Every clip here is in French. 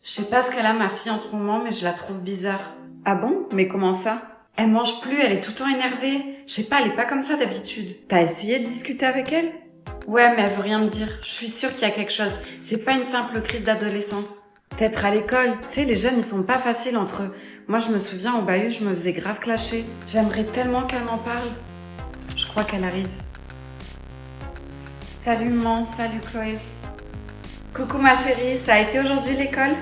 Je sais pas ce qu'elle a ma fille en ce moment, mais je la trouve bizarre. Ah bon? Mais comment ça? Elle mange plus, elle est tout le temps énervée. Je sais pas, elle est pas comme ça d'habitude. T'as essayé de discuter avec elle? Ouais, mais elle veut rien me dire. Je suis sûre qu'il y a quelque chose. C'est pas une simple crise d'adolescence. Peut-être à l'école. Tu sais, les jeunes, ils sont pas faciles entre eux. Moi, je me souviens, au bahut, je me faisais grave clasher. J'aimerais tellement qu'elle m'en parle. Je crois qu'elle arrive. Salut, maman. Salut, Chloé. Coucou, ma chérie. Ça a été aujourd'hui l'école?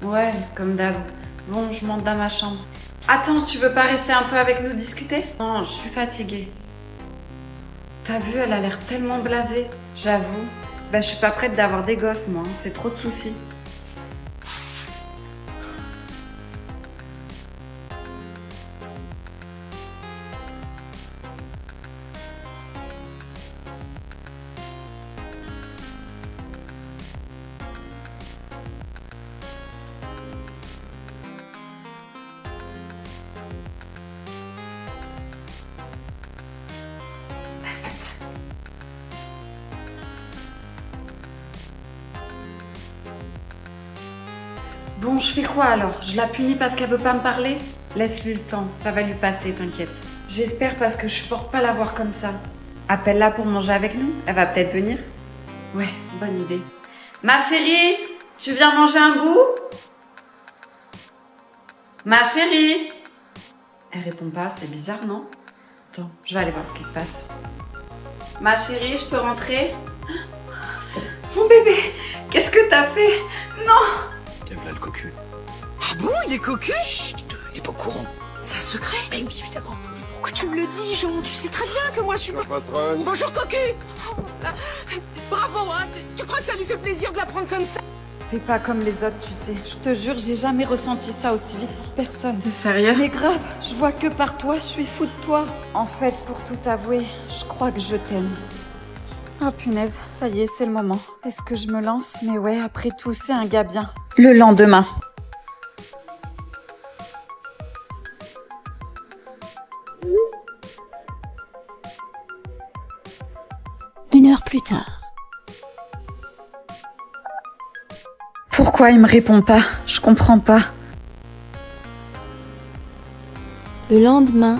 Ouais, comme d'hab. Bon, je monte dans ma chambre. Attends, tu veux pas rester un peu avec nous discuter? Non, je suis fatiguée. T'as vu, elle a l'air tellement blasée. J'avoue. Je suis pas prête d'avoir des gosses, moi. C'est trop de soucis. Bon, je fais quoi alors? Je la punis parce qu'elle veut pas me parler? Laisse-lui le temps, ça va lui passer, t'inquiète. J'espère parce que je supporte pas la voir comme ça. Appelle-la pour manger avec nous, elle va peut-être venir. Ouais, bonne idée. Ma chérie, tu viens manger un bout? Ma chérie! Elle répond pas, c'est bizarre, non? Attends, je vais aller voir ce qui se passe. Ma chérie, je peux rentrer? Mon bébé, qu'est-ce que t'as fait? Non! Lève là le cocu. Ah bon, il est cocu? Chut, il est pas au courant. C'est un secret? Mais oui, évidemment. Pourquoi tu me le dis, Jean? Tu sais très bien que moi je suis... Ma patronne. Bonjour, cocu. Oh, là. Bravo, hein. Tu crois que ça lui fait plaisir de la prendre comme ça? T'es pas comme les autres, tu sais. Je te jure, j'ai jamais ressenti ça aussi vite pour personne. T'es sérieux? Mais grave, je vois que par toi, je suis fou de toi. En fait, pour tout avouer, je crois que je t'aime. Oh punaise, ça y est, c'est le moment. Est-ce que je me lance? Mais ouais, après tout, c'est un gars bien. Le lendemain. Une heure plus tard. Pourquoi il me répond pas? Je comprends pas. Le lendemain,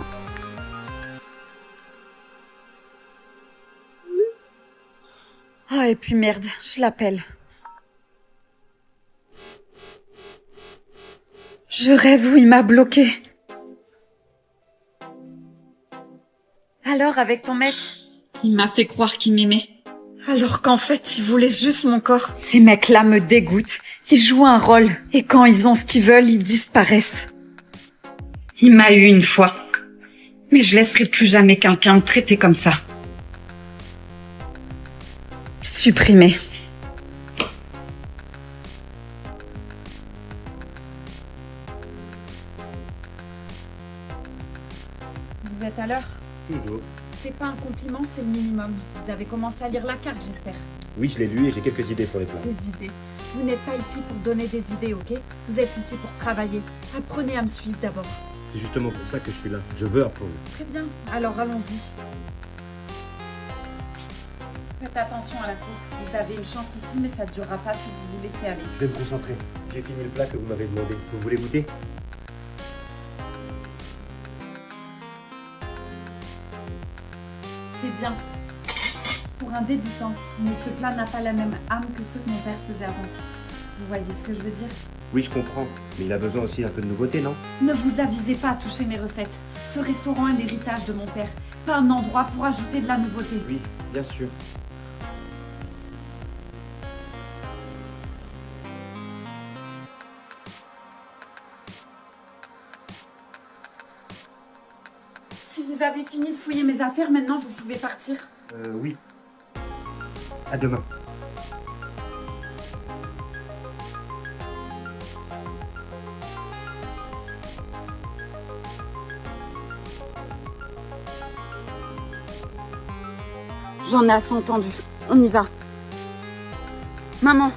Ah, et puis merde, je l'appelle. Je rêve où il m'a bloqué. Alors, avec ton mec? Il m'a fait croire qu'il m'aimait. Alors qu'en fait, il voulait juste mon corps. Ces mecs-là me dégoûtent. Ils jouent un rôle. Et quand ils ont ce qu'ils veulent, ils disparaissent. Il m'a eu une fois. Mais je laisserai plus jamais quelqu'un me traiter comme ça. Supprimer. Vous êtes à l'heure? Toujours. C'est pas un compliment, c'est le minimum. Vous avez commencé à lire la carte, j'espère. Oui, je l'ai lu et j'ai quelques idées pour les plats. Des idées. Vous n'êtes pas ici pour donner des idées, ok? Vous êtes ici pour travailler. Apprenez à me suivre d'abord. C'est justement pour ça que je suis là. Je veux apprendre. Très bien, alors allons-y. Faites attention à la coupe. Vous avez une chance ici, mais ça ne durera pas si vous vous laissez aller. Je vais me concentrer. J'ai fini le plat que vous m'avez demandé. Vous voulez goûter? C'est bien. Pour un débutant, mais ce plat n'a pas la même âme que ceux que mon père faisait avant. Vous voyez ce que je veux dire? Oui, je comprends. Mais il a besoin aussi d'un peu de nouveauté, non? Ne vous avisez pas à toucher mes recettes. Ce restaurant est l'héritage de mon père, pas un endroit pour ajouter de la nouveauté. Oui, bien sûr. Si vous avez fini de fouiller mes affaires, maintenant vous pouvez partir. Oui. À demain. J'en ai assez entendu. On y va. Maman,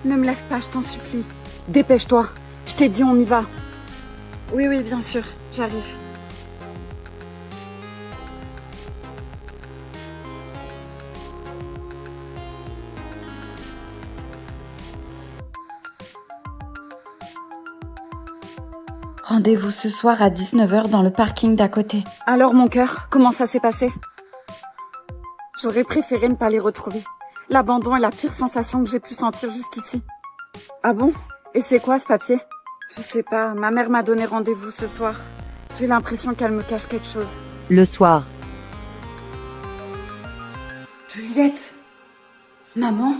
ne me laisse pas, je t'en supplie. Dépêche-toi. Je t'ai dit, on y va. Oui, oui, bien sûr. J'arrive. Rendez-vous ce soir à 19h dans le parking d'à côté. Alors mon cœur, comment ça s'est passé? J'aurais préféré ne pas les retrouver. L'abandon est la pire sensation que j'ai pu sentir jusqu'ici. Ah bon? Et c'est quoi ce papier? Je sais pas, ma mère m'a donné rendez-vous ce soir. J'ai l'impression qu'elle me cache quelque chose. Le soir. Juliette! Maman?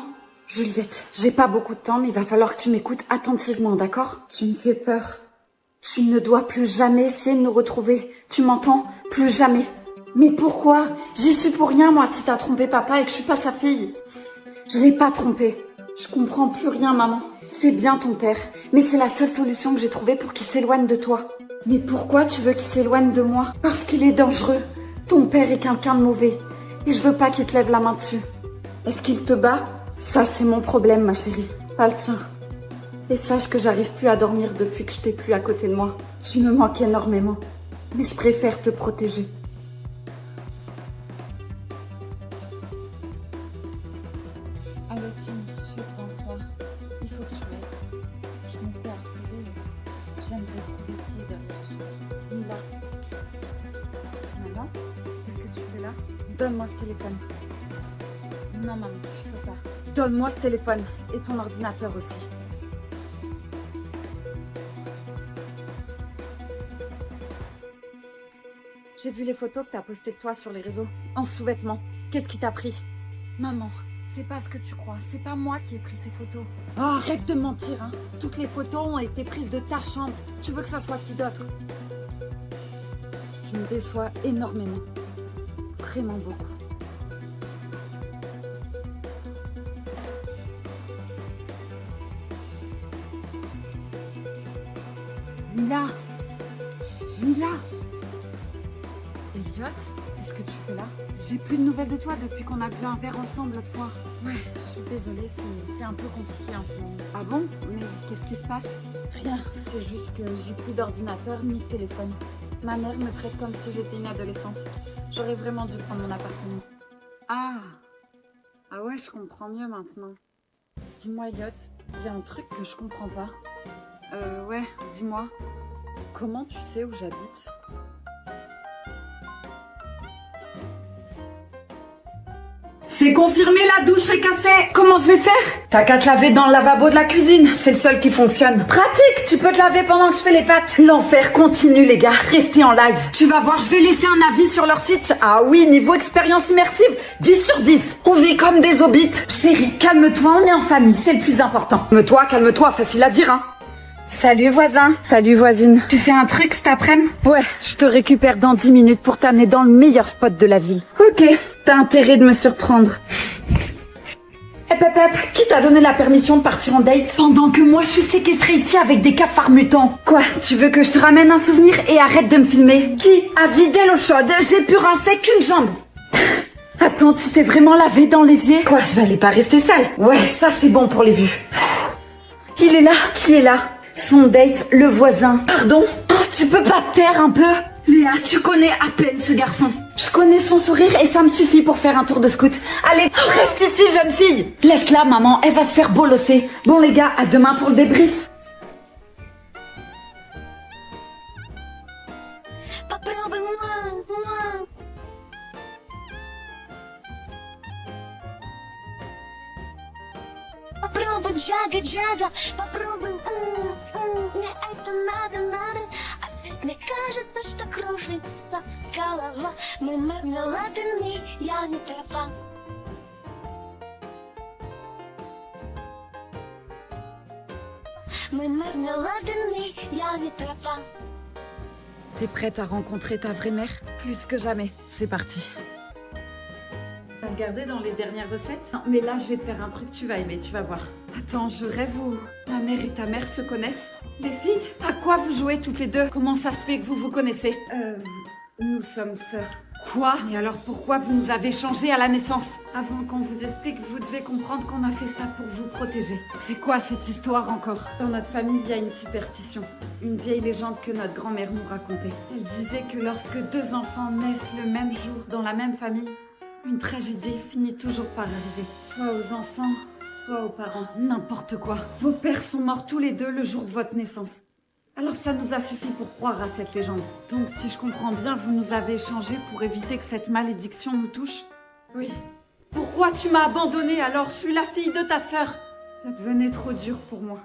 Juliette, j'ai pas beaucoup de temps, mais il va falloir que tu m'écoutes attentivement, d'accord? Tu me fais peur. Tu ne dois plus jamais essayer de nous retrouver. Tu m'entends? Plus jamais. Mais pourquoi? J'y suis pour rien, moi, si t'as trompé papa et que je suis pas sa fille. Je l'ai pas trompé. Je comprends plus rien, maman. C'est bien ton père, mais c'est la seule solution que j'ai trouvée pour qu'il s'éloigne de toi. Mais pourquoi tu veux qu'il s'éloigne de moi? Parce qu'il est dangereux. Ton père est quelqu'un de mauvais. Et je veux pas qu'il te lève la main dessus. Est-ce qu'il te bat? Ça, c'est mon problème, ma chérie. Pas le tien. Et sache que j'arrive plus à dormir depuis que je t'ai plus à côté de moi. Tu me manques énormément. Mais je préfère te protéger. Allez, Tim, j'ai besoin de toi. Il faut que tu m'aides. Je me fais harceler. J'aimerais trouver qui est derrière tout ça. Mila. Maman, qu'est-ce que tu fais là? Donne-moi ce téléphone. Non, maman, je peux pas. Donne-moi ce téléphone. Et ton ordinateur aussi. J'ai vu les photos que t'as postées de toi sur les réseaux. En sous-vêtements. Qu'est-ce qui t'a pris? Maman, c'est pas ce que tu crois. C'est pas moi qui ai pris ces photos. Oh, arrête de mentir, hein. Toutes les photos ont été prises de ta chambre. Tu veux que ça soit qui d'autre? Je me déçois énormément. Vraiment beaucoup. Mila! Mila! Elliot, qu'est-ce que tu fais là? J'ai plus de nouvelles de toi depuis qu'on a bu un verre ensemble l'autre fois. Ouais, je suis désolée, c'est un peu compliqué en ce moment. Ah bon? Mais qu'est-ce qui se passe? Rien, c'est juste que j'ai plus d'ordinateur ni de téléphone. Ma mère me traite comme si j'étais une adolescente. J'aurais vraiment dû prendre mon appartement. Ah! Ah ouais, je comprends mieux maintenant. Dis-moi, Elliot, il y a un truc que je comprends pas. Ouais, dis-moi. Comment tu sais où j'habite? C'est confirmé, la douche est cassée. Comment je vais faire? T'as qu'à te laver dans le lavabo de la cuisine. C'est le seul qui fonctionne. Pratique, tu peux te laver pendant que je fais les pâtes. L'enfer continue, les gars. Restez en live. Tu vas voir, je vais laisser un avis sur leur site. Ah oui, niveau expérience immersive, 10 sur 10. On vit comme des hobbits. Chérie, calme-toi, on est en famille, c'est le plus important. Calme-toi, facile à dire, hein. Salut voisin, salut voisine. Tu fais un truc cet après-midi? Ouais, je te récupère dans 10 minutes pour t'amener dans le meilleur spot de la ville. Ok, t'as intérêt de me surprendre. Qui t'a donné la permission de partir en date pendant que moi je suis séquestrée ici avec des cafards mutants? Quoi? Tu veux que je te ramène un souvenir et arrête de me filmer? Qui a vidé l'eau chaude? J'ai pu rincer qu'une jambe. Attends, tu t'es vraiment lavé dans l'évier? Quoi? J'allais pas rester sale. Ouais, ça c'est bon pour les vues. Il est là. Qui est là? Son date, le voisin. Pardon? Oh, tu peux pas te taire un peu? Léa, tu connais à peine ce garçon. Je connais son sourire et ça me suffit pour faire un tour de scout. Allez, reste ici, jeune fille. Laisse-la, maman, elle va se faire bolosser. Bon les gars, à demain pour le débrief. Попробуй джага, попробуй, мне это надо, опять мне кажется, что кружится голова, мы мармеладами, я не права. Мы мармеладами, я не права. T'es prête à rencontrer ta vraie mère? Plus que jamais. C'est parti. T'as regardé dans les dernières recettes? Non, mais là, je vais te faire un truc, tu vas aimer, tu vas voir. Attends, je rêve où ma mère et ta mère se connaissent. Les filles, à quoi vous jouez toutes les deux? Comment ça se fait que vous vous connaissez? Nous sommes sœurs. Quoi? Mais alors pourquoi vous nous avez changé à la naissance? Avant qu'on vous explique, vous devez comprendre qu'on a fait ça pour vous protéger. C'est quoi cette histoire encore? Dans notre famille, il y a une superstition. Une vieille légende que notre grand-mère nous racontait. Elle disait que lorsque deux enfants naissent le même jour dans la même famille, une tragédie finit toujours par arriver. Soit aux enfants, soit aux parents. N'importe quoi. Vos pères sont morts tous les deux le jour de votre naissance. Alors ça nous a suffi pour croire à cette légende. Donc si je comprends bien, vous nous avez échangé pour éviter que cette malédiction nous touche? Oui. Pourquoi tu m'as abandonnée alors? Je suis la fille de ta sœur. Ça devenait trop dur pour moi.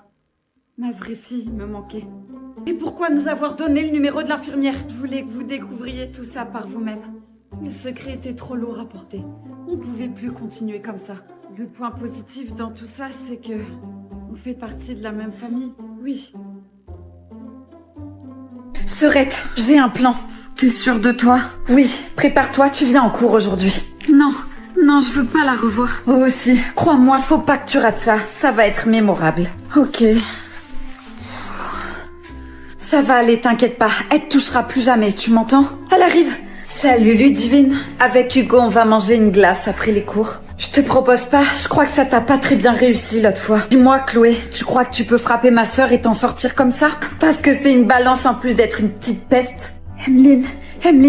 Ma vraie fille me manquait. Et pourquoi nous avoir donné le numéro de l'infirmière? Je voulais que vous découvriez tout ça par vous-même. Le secret était trop lourd à porter. On ne pouvait plus continuer comme ça. Le point positif dans tout ça, c'est que on fait partie de la même famille. Oui. Serette, j'ai un plan. T'es sûre de toi? Oui, prépare-toi, tu viens en cours aujourd'hui. Non, je veux pas la revoir. Oh aussi, crois-moi, faut pas que tu rates ça. Ça va être mémorable. Ok. Ça va aller, t'inquiète pas. Elle te touchera plus jamais, tu m'entends? Elle arrive. Salut Ludivine. Avec Hugo, on va manger une glace après les cours. Je te propose pas, je crois que ça t'a pas très bien réussi l'autre fois. Dis-moi Chloé, tu crois que tu peux frapper ma sœur et t'en sortir comme ça? Parce que c'est une balance en plus d'être une petite peste. Emeline,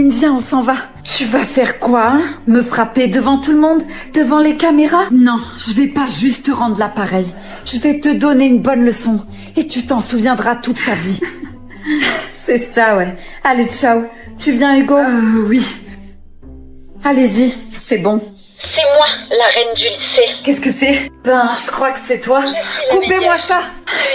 viens, on s'en va. Tu vas faire quoi, hein? Me frapper devant tout le monde? Devant les caméras? Non, je vais pas juste te rendre l'appareil. Je vais te donner une bonne leçon. Et tu t'en souviendras toute ta vie. C'est ça, ouais. Allez, ciao. Tu viens, Hugo? Oui. Allez-y, c'est bon. C'est moi, la reine du lycée. Qu'est-ce que c'est? Ben, je crois que c'est toi. Je suis la Coupez-moi meilleure. ça.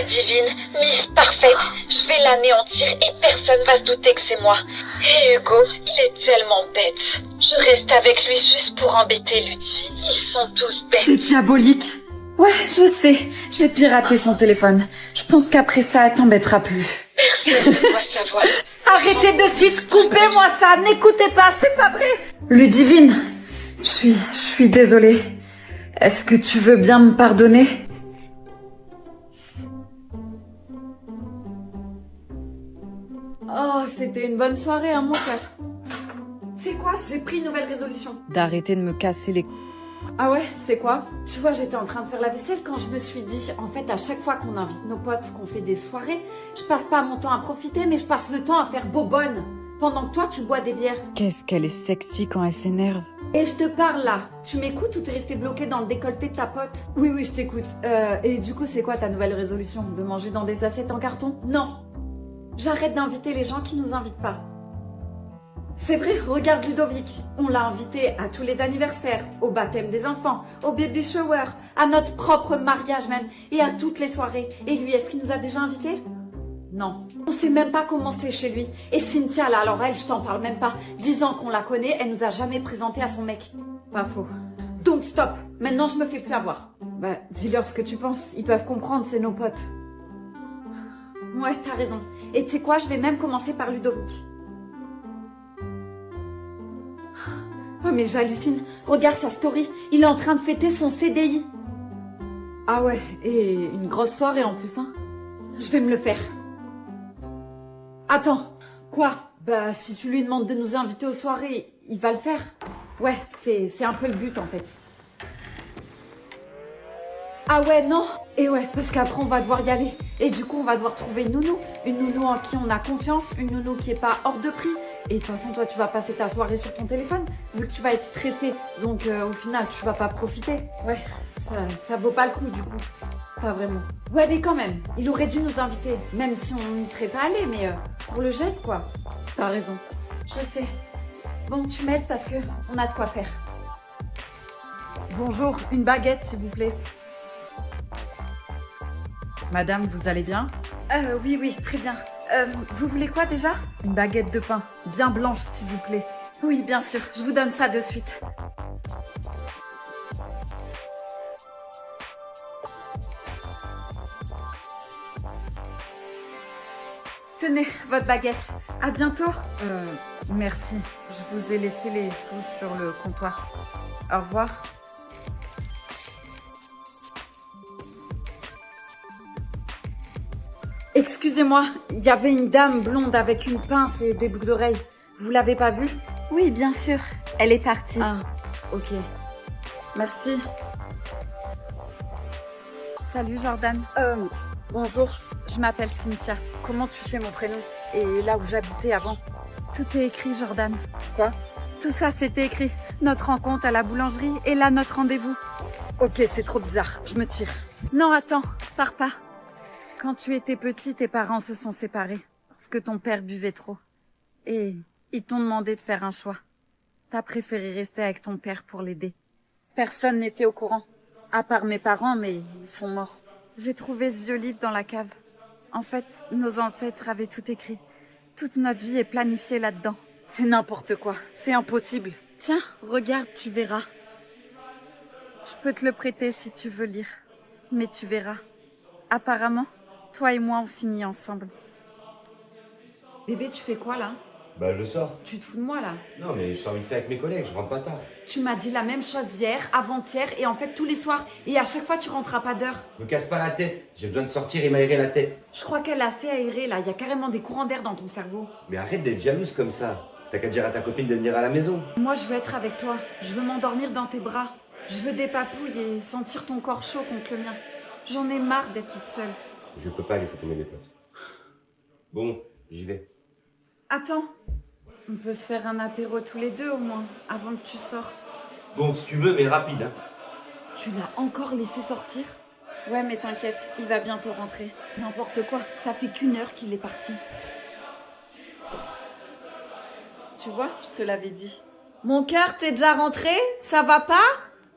Ludivine, Miss Parfaite, je vais l'anéantir et personne va se douter que c'est moi. Et Hugo, il est tellement bête. Je reste avec lui juste pour embêter Ludivine. Ils sont tous bêtes. C'est diabolique. Ouais, je sais. J'ai piraté son téléphone. Je pense qu'après ça, elle t'embêtera plus. Personne ne doit savoir. Arrêtez de suite, coupez-moi ça. N'écoutez pas, c'est pas vrai. Ludivine, je suis désolée. Est-ce que tu veux bien me pardonner? Oh, c'était une bonne soirée, hein, mon cœur. C'est quoi? J'ai pris une nouvelle résolution. D'arrêter de me casser les... Ah ouais, c'est quoi? Tu vois, j'étais en train de faire la vaisselle quand je me suis dit, en fait, à chaque fois qu'on invite nos potes, qu'on fait des soirées, je passe pas mon temps à profiter, mais je passe le temps à faire bobonne. Pendant que toi, tu bois des bières. Qu'est-ce qu'elle est sexy quand elle s'énerve. Et je te parle là. Tu m'écoutes ou t'es resté bloqué dans le décolleté de ta pote? Oui, je t'écoute. Et du coup, c'est quoi ta nouvelle résolution? De manger dans des assiettes en carton? Non. J'arrête d'inviter les gens qui nous invitent pas. C'est vrai, regarde Ludovic. On l'a invité à tous les anniversaires, au baptême des enfants, au baby shower, à notre propre mariage même, et à toutes les soirées. Et lui, est-ce qu'il nous a déjà invités? Non. On sait même pas comment c'est chez lui. Et Cynthia, là, alors elle, je t'en parle même pas. 10 ans qu'on la connaît, elle nous a jamais présenté à son mec. Pas faux. Donc stop. Maintenant, je me fais plus avoir. Bah, dis-leur ce que tu penses. Ils peuvent comprendre, c'est nos potes. Ouais, t'as raison. Et tu sais quoi, je vais même commencer par Ludovic. Oh mais j'hallucine. Regarde sa story. Il est en train de fêter son CDI. Ah ouais, et une grosse soirée en plus, hein. Je vais me le faire. Attends, quoi? Bah si tu lui demandes de nous inviter aux soirées, il va le faire. Ouais, c'est un peu le but en fait. Ah ouais, non. Et ouais, parce qu'après on va devoir y aller. Et du coup on va devoir trouver une nounou. Une nounou en qui on a confiance, une nounou qui est pas hors de prix. Et de toute façon toi tu vas passer ta soirée sur ton téléphone, vu que tu vas être stressée. Donc au final tu vas pas profiter. Ouais, ça vaut pas le coup du coup. Pas vraiment. Ouais mais quand même, il aurait dû nous inviter. Même si on n'y serait pas allé, mais pour le geste quoi. T'as raison. Je sais. Bon tu m'aides parce que on a de quoi faire. Bonjour, une baguette s'il vous plaît. Madame, vous allez bien? Oui, très bien. Vous voulez quoi déjà? Une baguette de pain, bien blanche s'il vous plaît. Oui, bien sûr, je vous donne ça de suite. Tenez, votre baguette. À bientôt. Merci. Je vous ai laissé les sous sur le comptoir. Au revoir. Excusez-moi, il y avait une dame blonde avec une pince et des boucles d'oreilles. Vous l'avez pas vue? Oui, bien sûr. Elle est partie. Ah, ok. Merci. Salut Jordan. Bonjour. Je m'appelle Cynthia. Comment tu sais mon prénom? Et là où j'habitais avant? Tout est écrit, Jordan. Quoi? Tout ça, c'était écrit. Notre rencontre à la boulangerie et là, notre rendez-vous. Ok, c'est trop bizarre. Je me tire. Non, attends. Pars pas. Quand tu étais petit, tes parents se sont séparés parce que ton père buvait trop. Et ils t'ont demandé de faire un choix. T'as préféré rester avec ton père pour l'aider. Personne n'était au courant, à part mes parents, mais ils sont morts. J'ai trouvé ce vieux livre dans la cave. En fait, nos ancêtres avaient tout écrit. Toute notre vie est planifiée là-dedans. C'est n'importe quoi, c'est impossible. Tiens, regarde, tu verras. Je peux te le prêter si tu veux lire. Mais tu verras. Apparemment, toi et moi, on finit ensemble. Bébé, tu fais quoi là? Bah, je sors. Tu te fous de moi là? Non, mais je sors vite fait avec mes collègues, je rentre pas tard. Tu m'as dit la même chose hier, avant-hier et en fait tous les soirs. Et à chaque fois, tu rentras pas d'heure. Me casse pas la tête, j'ai besoin de sortir et m'aérer la tête. Je crois qu'elle est assez aérée là. Il y a carrément des courants d'air dans ton cerveau. Mais arrête d'être jalouse comme ça. T'as qu'à dire à ta copine de venir à la maison. Moi, je veux être avec toi. Je veux m'endormir dans tes bras. Je veux des papouilles et sentir ton corps chaud contre le mien. J'en ai marre d'être toute seule. Je peux pas laisser tomber mes potes. Bon, j'y vais. Attends. On peut se faire un apéro tous les deux au moins, avant que tu sortes. Bon, si tu veux, mais rapide, hein. Tu l'as encore laissé sortir? Ouais, mais t'inquiète, il va bientôt rentrer. N'importe quoi, ça fait qu'1 heure qu'il est parti. Tu vois, je te l'avais dit. Mon cœur, t'es déjà rentré? Ça va pas?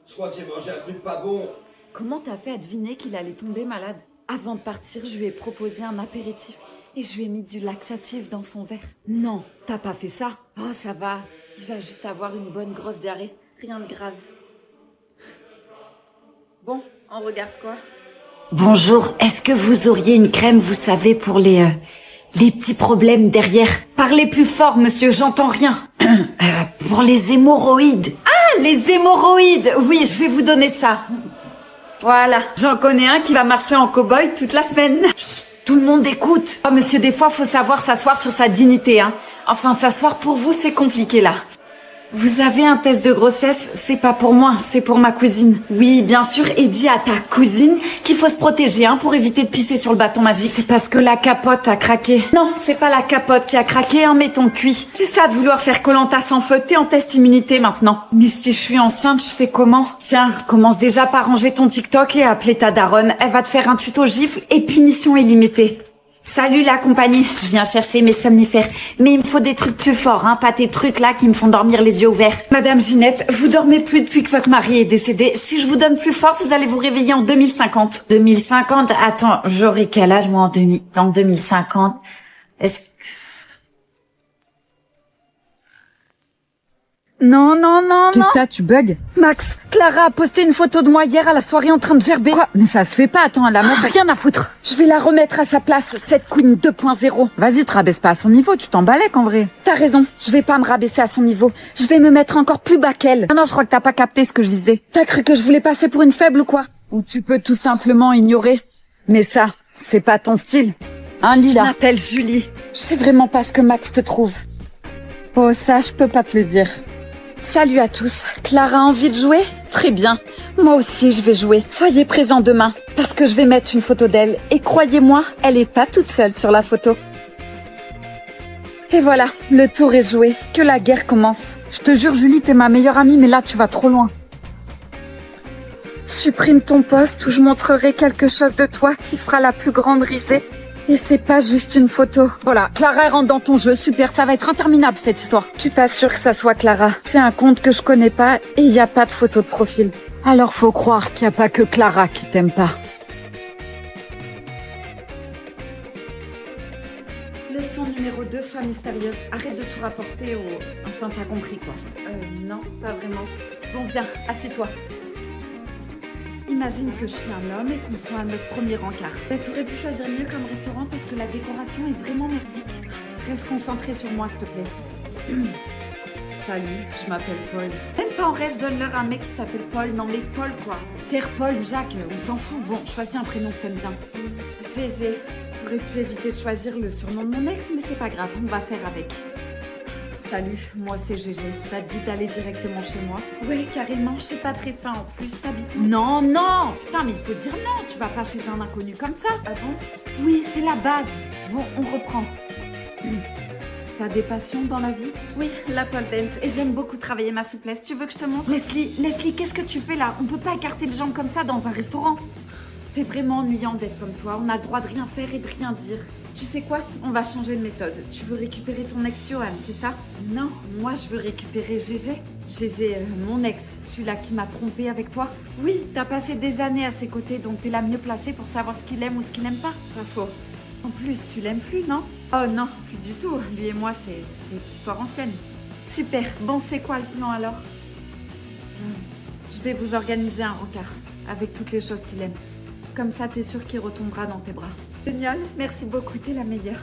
Je crois que j'ai mangé un truc pas bon. Comment t'as fait à deviner qu'il allait tomber malade? Avant de partir, je lui ai proposé un apéritif. Et je lui ai mis du laxatif dans son verre. Non, t'as pas fait ça? Oh, ça va. Il va juste avoir une bonne grosse diarrhée. Rien de grave. Bon, on regarde quoi? Bonjour, est-ce que vous auriez une crème, vous savez, pour les petits problèmes derrière? Parlez plus fort, monsieur, j'entends rien. Pour les hémorroïdes. Ah, les hémorroïdes! Oui, je vais vous donner ça. Voilà, j'en connais un qui va marcher en cow-boy toute la semaine. Chut. Tout le monde écoute. Oh, monsieur, des fois, faut savoir s'asseoir sur sa dignité, hein. Enfin, s'asseoir pour vous, c'est compliqué, là. Vous avez un test de grossesse, c'est pas pour moi, c'est pour ma cousine. Oui, bien sûr, et dis à ta cousine qu'il faut se protéger, hein, pour éviter de pisser sur le bâton magique. C'est parce que la capote a craqué. Non, c'est pas la capote qui a craqué, hein, mais ton cuit. C'est ça de vouloir faire Koh-Lanta sans feu, t'es en test immunité maintenant. Mais si je suis enceinte, je fais comment? Tiens, commence déjà par ranger ton TikTok et appeler ta daronne. Elle va te faire un tuto gifle et punition illimitée. Salut la compagnie, je viens chercher mes somnifères. Mais il me faut des trucs plus forts, hein, pas tes trucs là qui me font dormir les yeux ouverts. Madame Ginette, vous dormez plus depuis que votre mari est décédé. Si je vous donne plus fort, vous allez vous réveiller en 2050. 2050? Attends, j'aurai quel âge moi en 2050? Est-ce que... Non. Qu'est-ce que t'as, tu bugs? Max, Clara a posté une photo de moi hier à la soirée en train de gerber. Quoi? Mais ça se fait pas, attends, la meuf a rien à foutre. Je vais la remettre à sa place, cette queen 2.0. Vas-y, te rabaisse pas à son niveau, tu t'en balèques en vrai. T'as raison, je vais pas me rabaisser à son niveau. Je vais me mettre encore plus bas qu'elle. Non, je crois que t'as pas capté ce que je disais. T'as cru que je voulais passer pour une faible ou quoi? Ou tu peux tout simplement ignorer. Mais ça, c'est pas ton style. Hein, Lila? Je m'appelle Julie. Je sais vraiment pas ce que Max te trouve. Oh, ça, je peux pas te le dire. Salut à tous. Clara a envie de jouer? Très bien. Moi aussi, je vais jouer. Soyez présents demain, parce que je vais mettre une photo d'elle. Et croyez-moi, elle est pas toute seule sur la photo. Et voilà, le tour est joué. Que la guerre commence. Je te jure, Julie, t'es ma meilleure amie, mais là, tu vas trop loin. Supprime ton post où je montrerai quelque chose de toi qui fera la plus grande risée. Et c'est pas juste une photo. Voilà, Clara rentre dans ton jeu, super, ça va être interminable cette histoire. Je suis pas sûre que ça soit Clara. C'est un compte que je connais pas et il y a pas de photo de profil. Alors faut croire qu'il y a pas que Clara qui t'aime pas. Leçon numéro 2, sois mystérieuse. Arrête de tout rapporter au... Enfin, t'as compris quoi. Non, pas vraiment. Bon, viens, assis-toi. Imagine que je suis un homme et qu'on soit à notre premier encart. T'aurais pu choisir mieux comme restaurant parce que la décoration est vraiment merdique. Reste concentré sur moi, s'il te plaît. Salut, je m'appelle Paul. Même pas en rêve, donne-leur un mec qui s'appelle Paul. Non mais Paul quoi. Pierre, Paul ou Jacques, on s'en fout. Bon, choisis un prénom que t'aimes bien. GG. T'aurais pu éviter de choisir le surnom de mon ex, mais c'est pas grave, on va faire avec. Salut, moi c'est GG. Ça te dit d'aller directement chez moi? Ouais, carrément, je suis pas très fin en plus, t'habites où? Non, putain, mais il faut dire non, tu vas pas chez un inconnu comme ça. Ah bon? Oui, c'est la base. Bon, on reprend. T'as des passions dans la vie? Oui, la pole dance, et j'aime beaucoup travailler ma souplesse. Tu veux que je te montre? Leslie, qu'est-ce que tu fais là? On peut pas écarter les jambes comme ça dans un restaurant. C'est vraiment ennuyant d'être comme toi. On a le droit de rien faire et de rien dire. Tu sais quoi? On va changer de méthode. Tu veux récupérer ton ex Johan, c'est ça? Non, moi je veux récupérer Gégé. Gégé, mon ex, celui-là qui m'a trompée avec toi. Oui, t'as passé des années à ses côtés, donc t'es la mieux placée pour savoir ce qu'il aime ou ce qu'il n'aime pas. Pas faux. En plus, tu l'aimes plus, non? Oh non, plus du tout. Lui et moi, c'est l'histoire ancienne. Super. Bon, c'est quoi le plan alors? Je vais vous organiser un rencard avec toutes les choses qu'il aime. Comme ça, t'es sûre qu'il retombera dans tes bras. Génial, merci beaucoup, t'es la meilleure.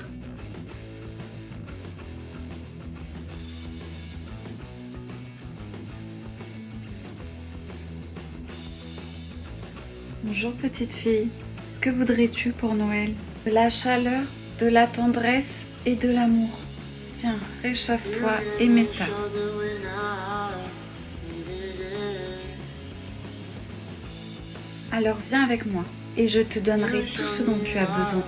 Bonjour petite fille, que voudrais-tu pour Noël? De la chaleur, de la tendresse et de l'amour. Tiens, réchauffe-toi et mets ça. Alors viens avec moi et je te donnerai tout ce dont tu as besoin.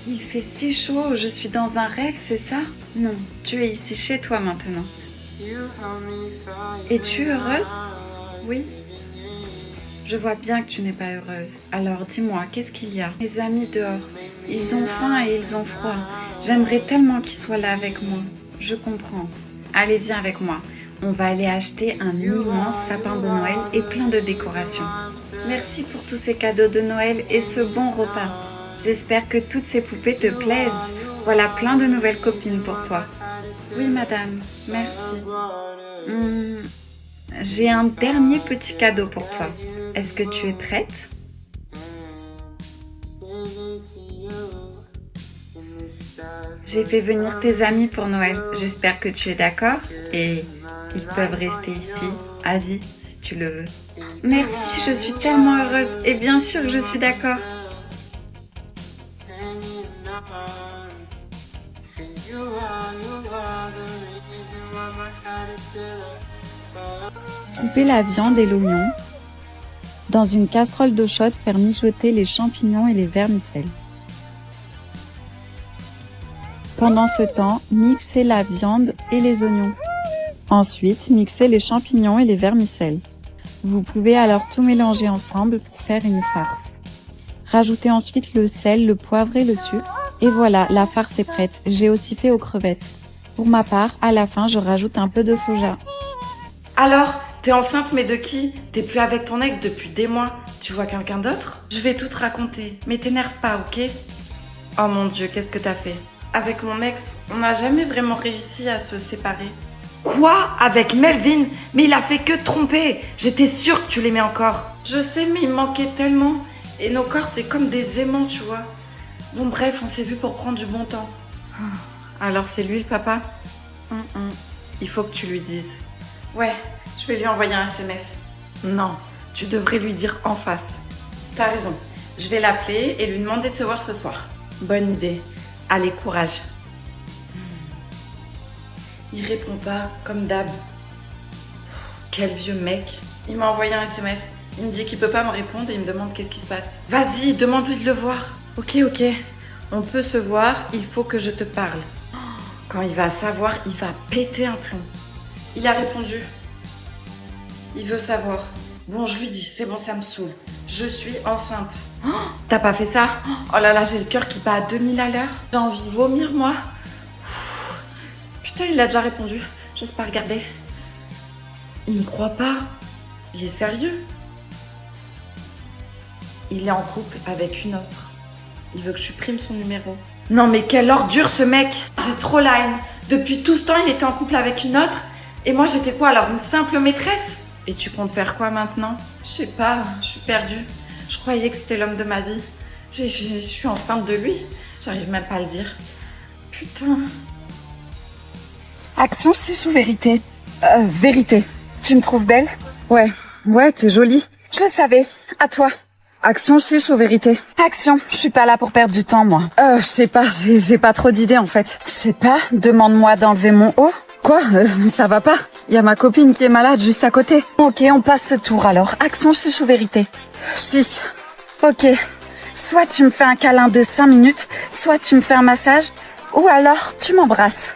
Il fait si chaud, je suis dans un rêve, c'est ça? Non, tu es ici chez toi maintenant. Es-tu heureuse? Oui. Je vois bien que tu n'es pas heureuse. Alors dis-moi, qu'est-ce qu'il y a? Mes amis dehors, ils ont faim et ils ont froid. J'aimerais tellement qu'ils soient là avec moi. Je comprends. Allez, viens avec moi. On va aller acheter un immense sapin de Noël et plein de décorations. Merci pour tous ces cadeaux de Noël et ce bon repas. J'espère que toutes ces poupées te plaisent. Voilà plein de nouvelles copines pour toi. Oui, madame. Merci. J'ai un dernier petit cadeau pour toi. Est-ce que tu es prête? J'ai fait venir tes amis pour Noël. J'espère que tu es d'accord et ils peuvent rester ici à vie si tu le veux. Merci, je suis tellement heureuse et bien sûr que je suis d'accord. Couper la viande et l'oignon. Dans une casserole d'eau chaude, faire mijoter les champignons et les vermicelles. Pendant ce temps, mixez la viande et les oignons. Ensuite, mixez les champignons et les vermicelles. Vous pouvez alors tout mélanger ensemble pour faire une farce. Rajoutez ensuite le sel, le poivre et le sucre. Et voilà, la farce est prête. J'ai aussi fait aux crevettes. Pour ma part, à la fin, je rajoute un peu de soja. Alors, t'es enceinte mais de qui? T'es plus avec ton ex depuis des mois. Tu vois quelqu'un d'autre? Je vais tout te raconter. Mais t'énerve pas, ok? Oh mon Dieu, qu'est-ce que t'as fait? Avec mon ex, on n'a jamais vraiment réussi à se séparer. Quoi? Avec Melvin? Mais il a fait que te tromper. J'étais sûre que tu l'aimais encore. Je sais, mais il me manquait tellement. Et nos corps, c'est comme des aimants, tu vois. Bon, bref, on s'est vu pour prendre du bon temps. Alors, c'est lui le papa? Il faut que tu lui dises. Ouais, je vais lui envoyer un SMS. Non, tu devrais lui dire en face. T'as raison. Je vais l'appeler et lui demander de se voir ce soir. Bonne idée. Allez, courage. Il répond pas, comme d'hab. Quel vieux mec. Il m'a envoyé un SMS. Il me dit qu'il peut pas me répondre et il me demande qu'est-ce qui se passe. Vas-y, demande-lui de le voir. Ok. On peut se voir, il faut que je te parle. Quand il va savoir, il va péter un plomb. Il a répondu. Il veut savoir. Bon, je lui dis, c'est bon, ça me saoule. Je suis enceinte. Oh, t'as pas fait ça? Oh là là, j'ai le cœur qui bat à 2000 à l'heure. J'ai envie de vomir, moi. Putain, il a déjà répondu. J'ose pas regarder. Il me croit pas. Il est sérieux. Il est en couple avec une autre. Il veut que je supprime son numéro. Non mais quelle ordure ce mec. C'est trop line. Depuis tout ce temps, il était en couple avec une autre. Et moi, j'étais quoi alors? Une simple maîtresse? Et tu comptes faire quoi maintenant? Je sais pas, je suis perdue. Je croyais que c'était l'homme de ma vie. Je suis enceinte de lui. J'arrive même pas à le dire. Putain. Action, chiche ou vérité? Vérité. Tu me trouves belle? Ouais, t'es jolie. Je le savais. À toi. Action, chiche ou vérité? Action. Je suis pas là pour perdre du temps, moi. Je sais pas, j'ai pas trop d'idées, en fait. Je sais pas, demande-moi d'enlever mon haut. Quoi? Ça va pas? Y a ma copine qui est malade juste à côté. Ok, on passe ce tour alors. Action, chiche ou vérité? Chiche. Ok. Soit tu me fais un câlin de 5 minutes, soit tu me fais un massage, ou alors tu m'embrasses.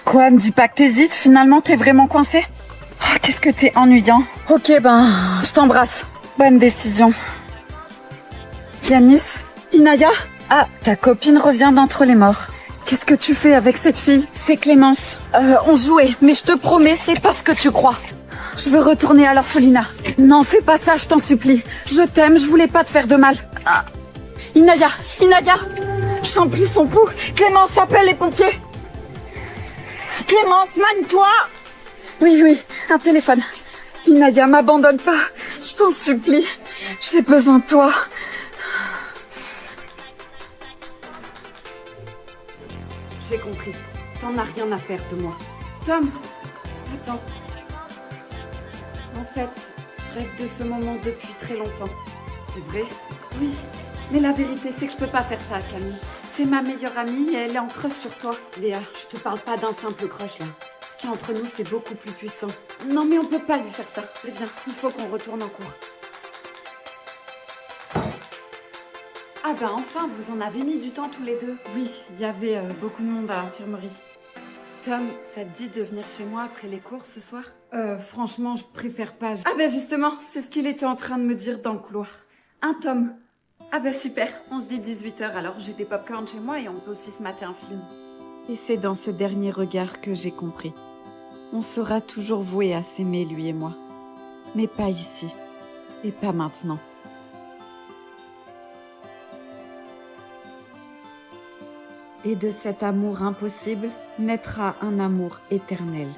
Quoi? Me dis pas que t'hésites, finalement t'es vraiment coincé? Oh, qu'est-ce que t'es ennuyant. Ok, je t'embrasse. Bonne décision. Yanis? Inaya? Ah, ta copine revient d'entre les morts. Qu'est-ce que tu fais avec cette fille? C'est Clémence. On jouait, mais je te promets, c'est pas ce que tu crois. Je veux retourner à l'orphelinat. Non, fais pas ça, je t'en supplie. Je t'aime, je voulais pas te faire de mal. Ah. Inaya! Je sens plus son pouls. Clémence, appelle les pompiers. Clémence, manie-toi! Oui, un téléphone. Inaya, m'abandonne pas. Je t'en supplie. J'ai besoin de toi. J'ai compris. T'en as rien à faire de moi. Tom, attends. En fait, je rêve de ce moment depuis très longtemps. C'est vrai? Oui. Mais la vérité, c'est que je peux pas faire ça à Camille. C'est ma meilleure amie et elle est en crush sur toi. Léa, je te parle pas d'un simple crush là. Ce qui est entre nous, c'est beaucoup plus puissant. Non mais on peut pas lui faire ça. Viens, il faut qu'on retourne en cours. Ah bah enfin, vous en avez mis du temps tous les deux. Oui, il y avait beaucoup de monde à l'infirmerie. Tom, ça te dit de venir chez moi après les cours ce soir? Franchement, je préfère pas. Ah bah justement, c'est ce qu'il était en train de me dire dans le couloir. Un Tom. Ah bah super, on se dit 18h alors, j'ai des pop-corn chez moi et on peut aussi se mater un film. Et c'est dans ce dernier regard que j'ai compris. On sera toujours voués à s'aimer, lui et moi. Mais pas ici. Et pas maintenant. Et de cet amour impossible naîtra un amour éternel.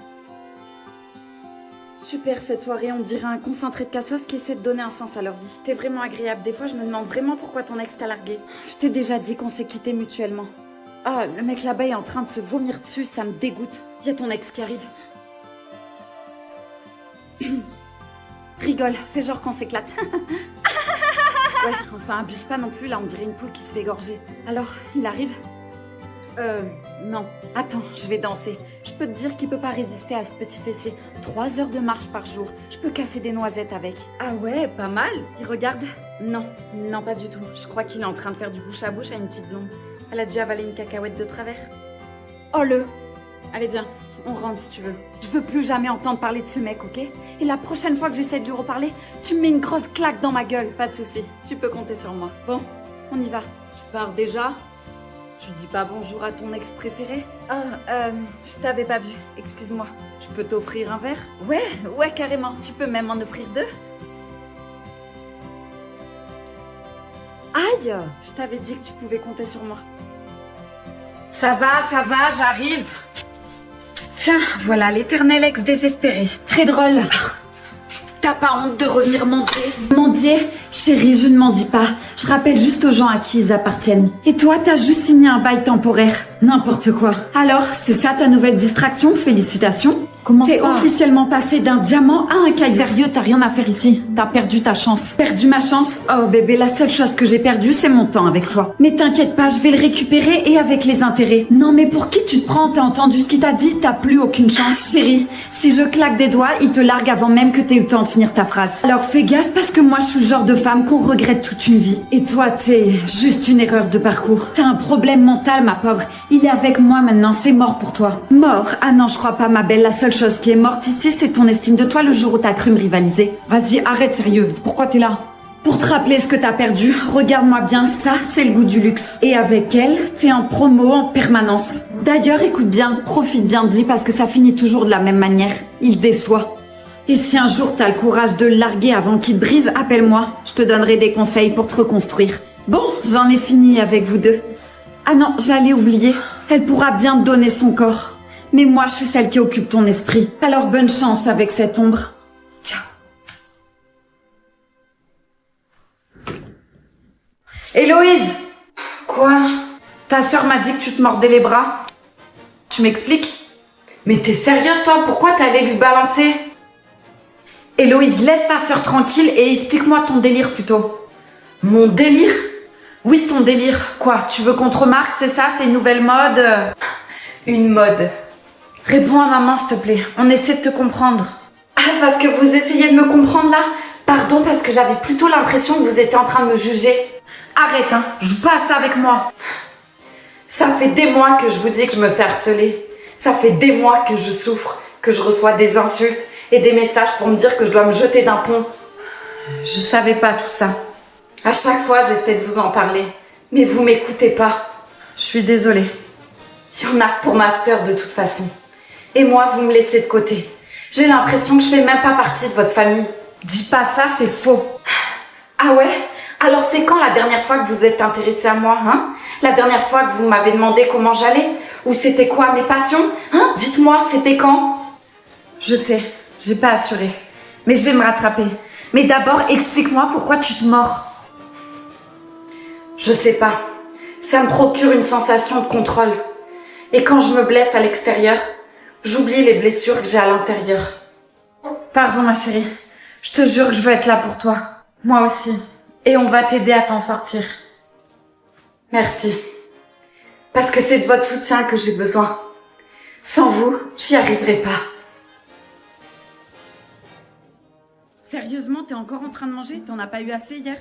Super cette soirée, on dirait un concentré de cassos qui essaie de donner un sens à leur vie. T'es vraiment agréable, des fois je me demande vraiment pourquoi ton ex t'a largué. Je t'ai déjà dit qu'on s'est quittés mutuellement. Ah, le mec là-bas est en train de se vomir dessus, ça me dégoûte. Y a ton ex qui arrive. Rigole, fais genre qu'on s'éclate. Ouais, enfin abuse pas non plus, là on dirait une poule qui se fait égorger. Alors, il arrive? Non. Attends, je vais danser. Je peux te dire qu'il peut pas résister à ce petit fessier. 3 heures de marche par jour. Je peux casser des noisettes avec. Ah ouais, pas mal. Il regarde? Non, pas du tout. Je crois qu'il est en train de faire du bouche à bouche à une petite blonde. Elle a dû avaler une cacahuète de travers. Oh le! Allez viens, on rentre si tu veux. Je veux plus jamais entendre parler de ce mec, ok? Et la prochaine fois que j'essaie de lui reparler, tu me mets une grosse claque dans ma gueule. Pas de souci, tu peux compter sur moi. Bon, on y va. Tu pars déjà? Tu dis pas bonjour à ton ex préféré? Ah, je t'avais pas vu, excuse-moi. Je peux t'offrir un verre? Ouais, carrément. Tu peux même en offrir 2. Aïe! Je t'avais dit que tu pouvais compter sur moi. Ça va, j'arrive. Tiens, voilà l'éternel ex désespéré. Très drôle. T'as pas honte de revenir mendier? Mendier? Chérie, je ne mendie pas. Je rappelle juste aux gens à qui ils appartiennent. Et toi, t'as juste signé un bail temporaire. N'importe quoi. Alors, c'est ça ta nouvelle distraction? Félicitations. Comment t'es officiellement passé d'un diamant à un caillou. Sérieux, t'as rien à faire ici. T'as perdu ta chance. Perdu ma chance? Oh bébé, la seule chose que j'ai perdue, c'est mon temps avec toi. Mais t'inquiète pas, je vais le récupérer et avec les intérêts. Non mais pour qui tu te prends? T'as entendu ce qu'il t'a dit? T'as plus aucune chance. Chérie, si je claque des doigts, il te largue avant même que t'aies eu le temps de finir ta phrase. Alors fais gaffe parce que moi je suis le genre de femme qu'on regrette toute une vie. Et toi, t'es juste une erreur de parcours. T'as un problème mental, ma pauvre. Il est avec moi maintenant, c'est mort pour toi. Mort? Ah non, je crois pas, ma belle. La seule chose qui est morte ici, c'est ton estime de toi le jour où t'as cru me rivaliser. Vas-y, arrête, sérieux. Pourquoi t'es là? Pour te rappeler ce que t'as perdu, regarde-moi bien, ça, c'est le goût du luxe. Et avec elle, t'es en promo en permanence. D'ailleurs, écoute bien, profite bien de lui parce que ça finit toujours de la même manière. Il déçoit. Et si un jour t'as le courage de le larguer avant qu'il brise, appelle-moi. Je te donnerai des conseils pour te reconstruire. Bon, j'en ai fini avec vous deux. Ah non, j'allais oublier. Elle pourra bien te donner son corps. Mais moi, je suis celle qui occupe ton esprit. Alors bonne chance avec cette ombre. Ciao. Héloïse! Quoi? Ta sœur m'a dit que tu te mordais les bras. Tu m'expliques? Mais t'es sérieuse toi? Pourquoi t'es allée lui balancer? Héloïse, laisse ta sœur tranquille et explique-moi ton délire plutôt. Mon délire? Oui, ton délire. Quoi? Tu veux qu'on te remarque, c'est ça? C'est une nouvelle mode? Une mode. Réponds à maman, s'il te plaît. On essaie de te comprendre. Ah, parce que vous essayez de me comprendre là? Pardon, parce que j'avais plutôt l'impression que vous étiez en train de me juger. Arrête, hein. Joue pas à ça avec moi. Ça fait des mois que je vous dis que je me fais harceler. Ça fait des mois que je souffre, que je reçois des insultes et des messages pour me dire que je dois me jeter d'un pont. Je savais pas tout ça. À chaque fois, j'essaie de vous en parler, mais vous m'écoutez pas. Je suis désolée. Il y en a pour ma sœur de toute façon. Et moi, vous me laissez de côté. J'ai l'impression que je fais même pas partie de votre famille. Dis pas ça, c'est faux. Ah ouais? Alors c'est quand la dernière fois que vous êtes intéressé à moi, hein? La dernière fois que vous m'avez demandé comment j'allais? Ou c'était quoi mes passions? Hein? Dites-moi, c'était quand? Je sais, j'ai pas assuré. Mais je vais me rattraper. Mais d'abord, explique-moi pourquoi tu te mords. Je sais pas. Ça me procure une sensation de contrôle. Et quand je me blesse à l'extérieur, j'oublie les blessures que j'ai à l'intérieur. Pardon ma chérie. Je te jure que je veux être là pour toi. Moi aussi. Et on va t'aider à t'en sortir. Merci. Parce que c'est de votre soutien que j'ai besoin. Sans vous, j'y arriverai pas. Sérieusement, t'es encore en train de manger? T'en as pas eu assez hier?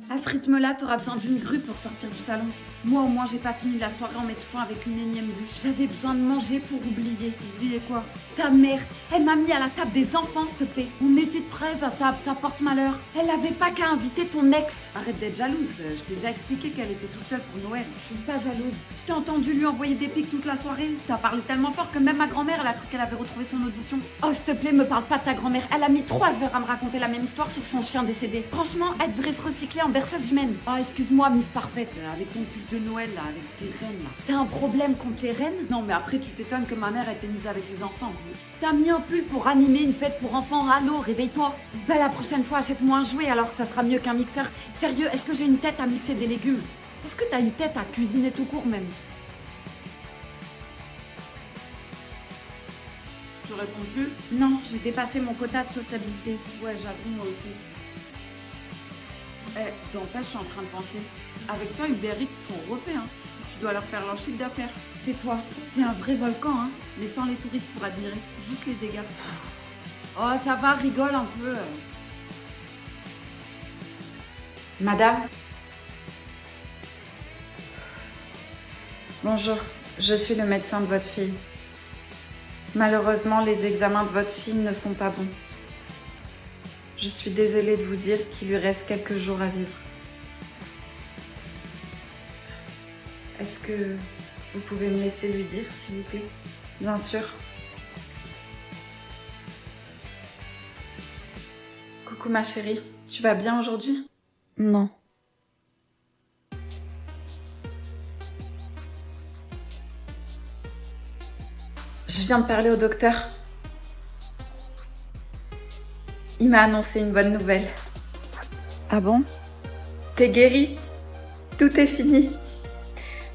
À ce rythme-là, t'auras besoin d'une grue pour sortir du salon. Moi, au moins, j'ai pas fini la soirée en m'étouffant avec une énième bûche. J'avais besoin de manger pour oublier. Oublier quoi? Ta mère, elle m'a mis à la table des enfants, s'il te plaît. On était 13 à table, ça porte malheur. Elle avait pas qu'à inviter ton ex. Arrête d'être jalouse. Je t'ai déjà expliqué qu'elle était toute seule pour Noël. Je suis pas jalouse. Je t'ai entendu lui envoyer des pics toute la soirée. T'as parlé tellement fort que même ma grand-mère, elle a cru qu'elle avait retrouvé son audition. Oh, s'il te plaît, me parle pas de ta grand-mère. Elle a mis 3 heures à me raconter la même histoire sur son chien décédé. Franchement, elle devrait se recycler en berceuse humaine. Oh, excuse-moi, Miss Parfaite, avec ton pull de Noël, là, avec tes reines, là. T'as un problème contre les reines? Non, mais après, tu t'étonnes que ma mère ait été mise avec les enfants. T'as mis un pull pour animer une fête pour enfants. Allô, réveille-toi. Bah, la prochaine fois, achète-moi un jouet, alors ça sera mieux qu'un mixeur. Sérieux, est-ce que j'ai une tête à mixer des légumes? Est-ce que t'as une tête à cuisiner tout court, même? Tu réponds plus? Non, j'ai dépassé mon quota de sociabilité. Ouais, j'avoue, moi aussi. N'empêche, je suis en train de penser. Avec toi, Uber Eats, ils sont refaits, hein. Tu dois leur faire leur chiffre d'affaires. Tais-toi. T'es un vrai volcan, hein. Laissant les touristes pour admirer. Juste les dégâts. Oh, ça va, rigole un peu. Madame? Bonjour, je suis le médecin de votre fille. Malheureusement, les examens de votre fille ne sont pas bons. Je suis désolée de vous dire qu'il lui reste quelques jours à vivre. Est-ce que vous pouvez me laisser lui dire, s'il vous plaît? Bien sûr. Coucou ma chérie, tu vas bien aujourd'hui? Non. Je viens de parler au docteur. Il m'a annoncé une bonne nouvelle. Ah bon? T'es guérie. Tout est fini.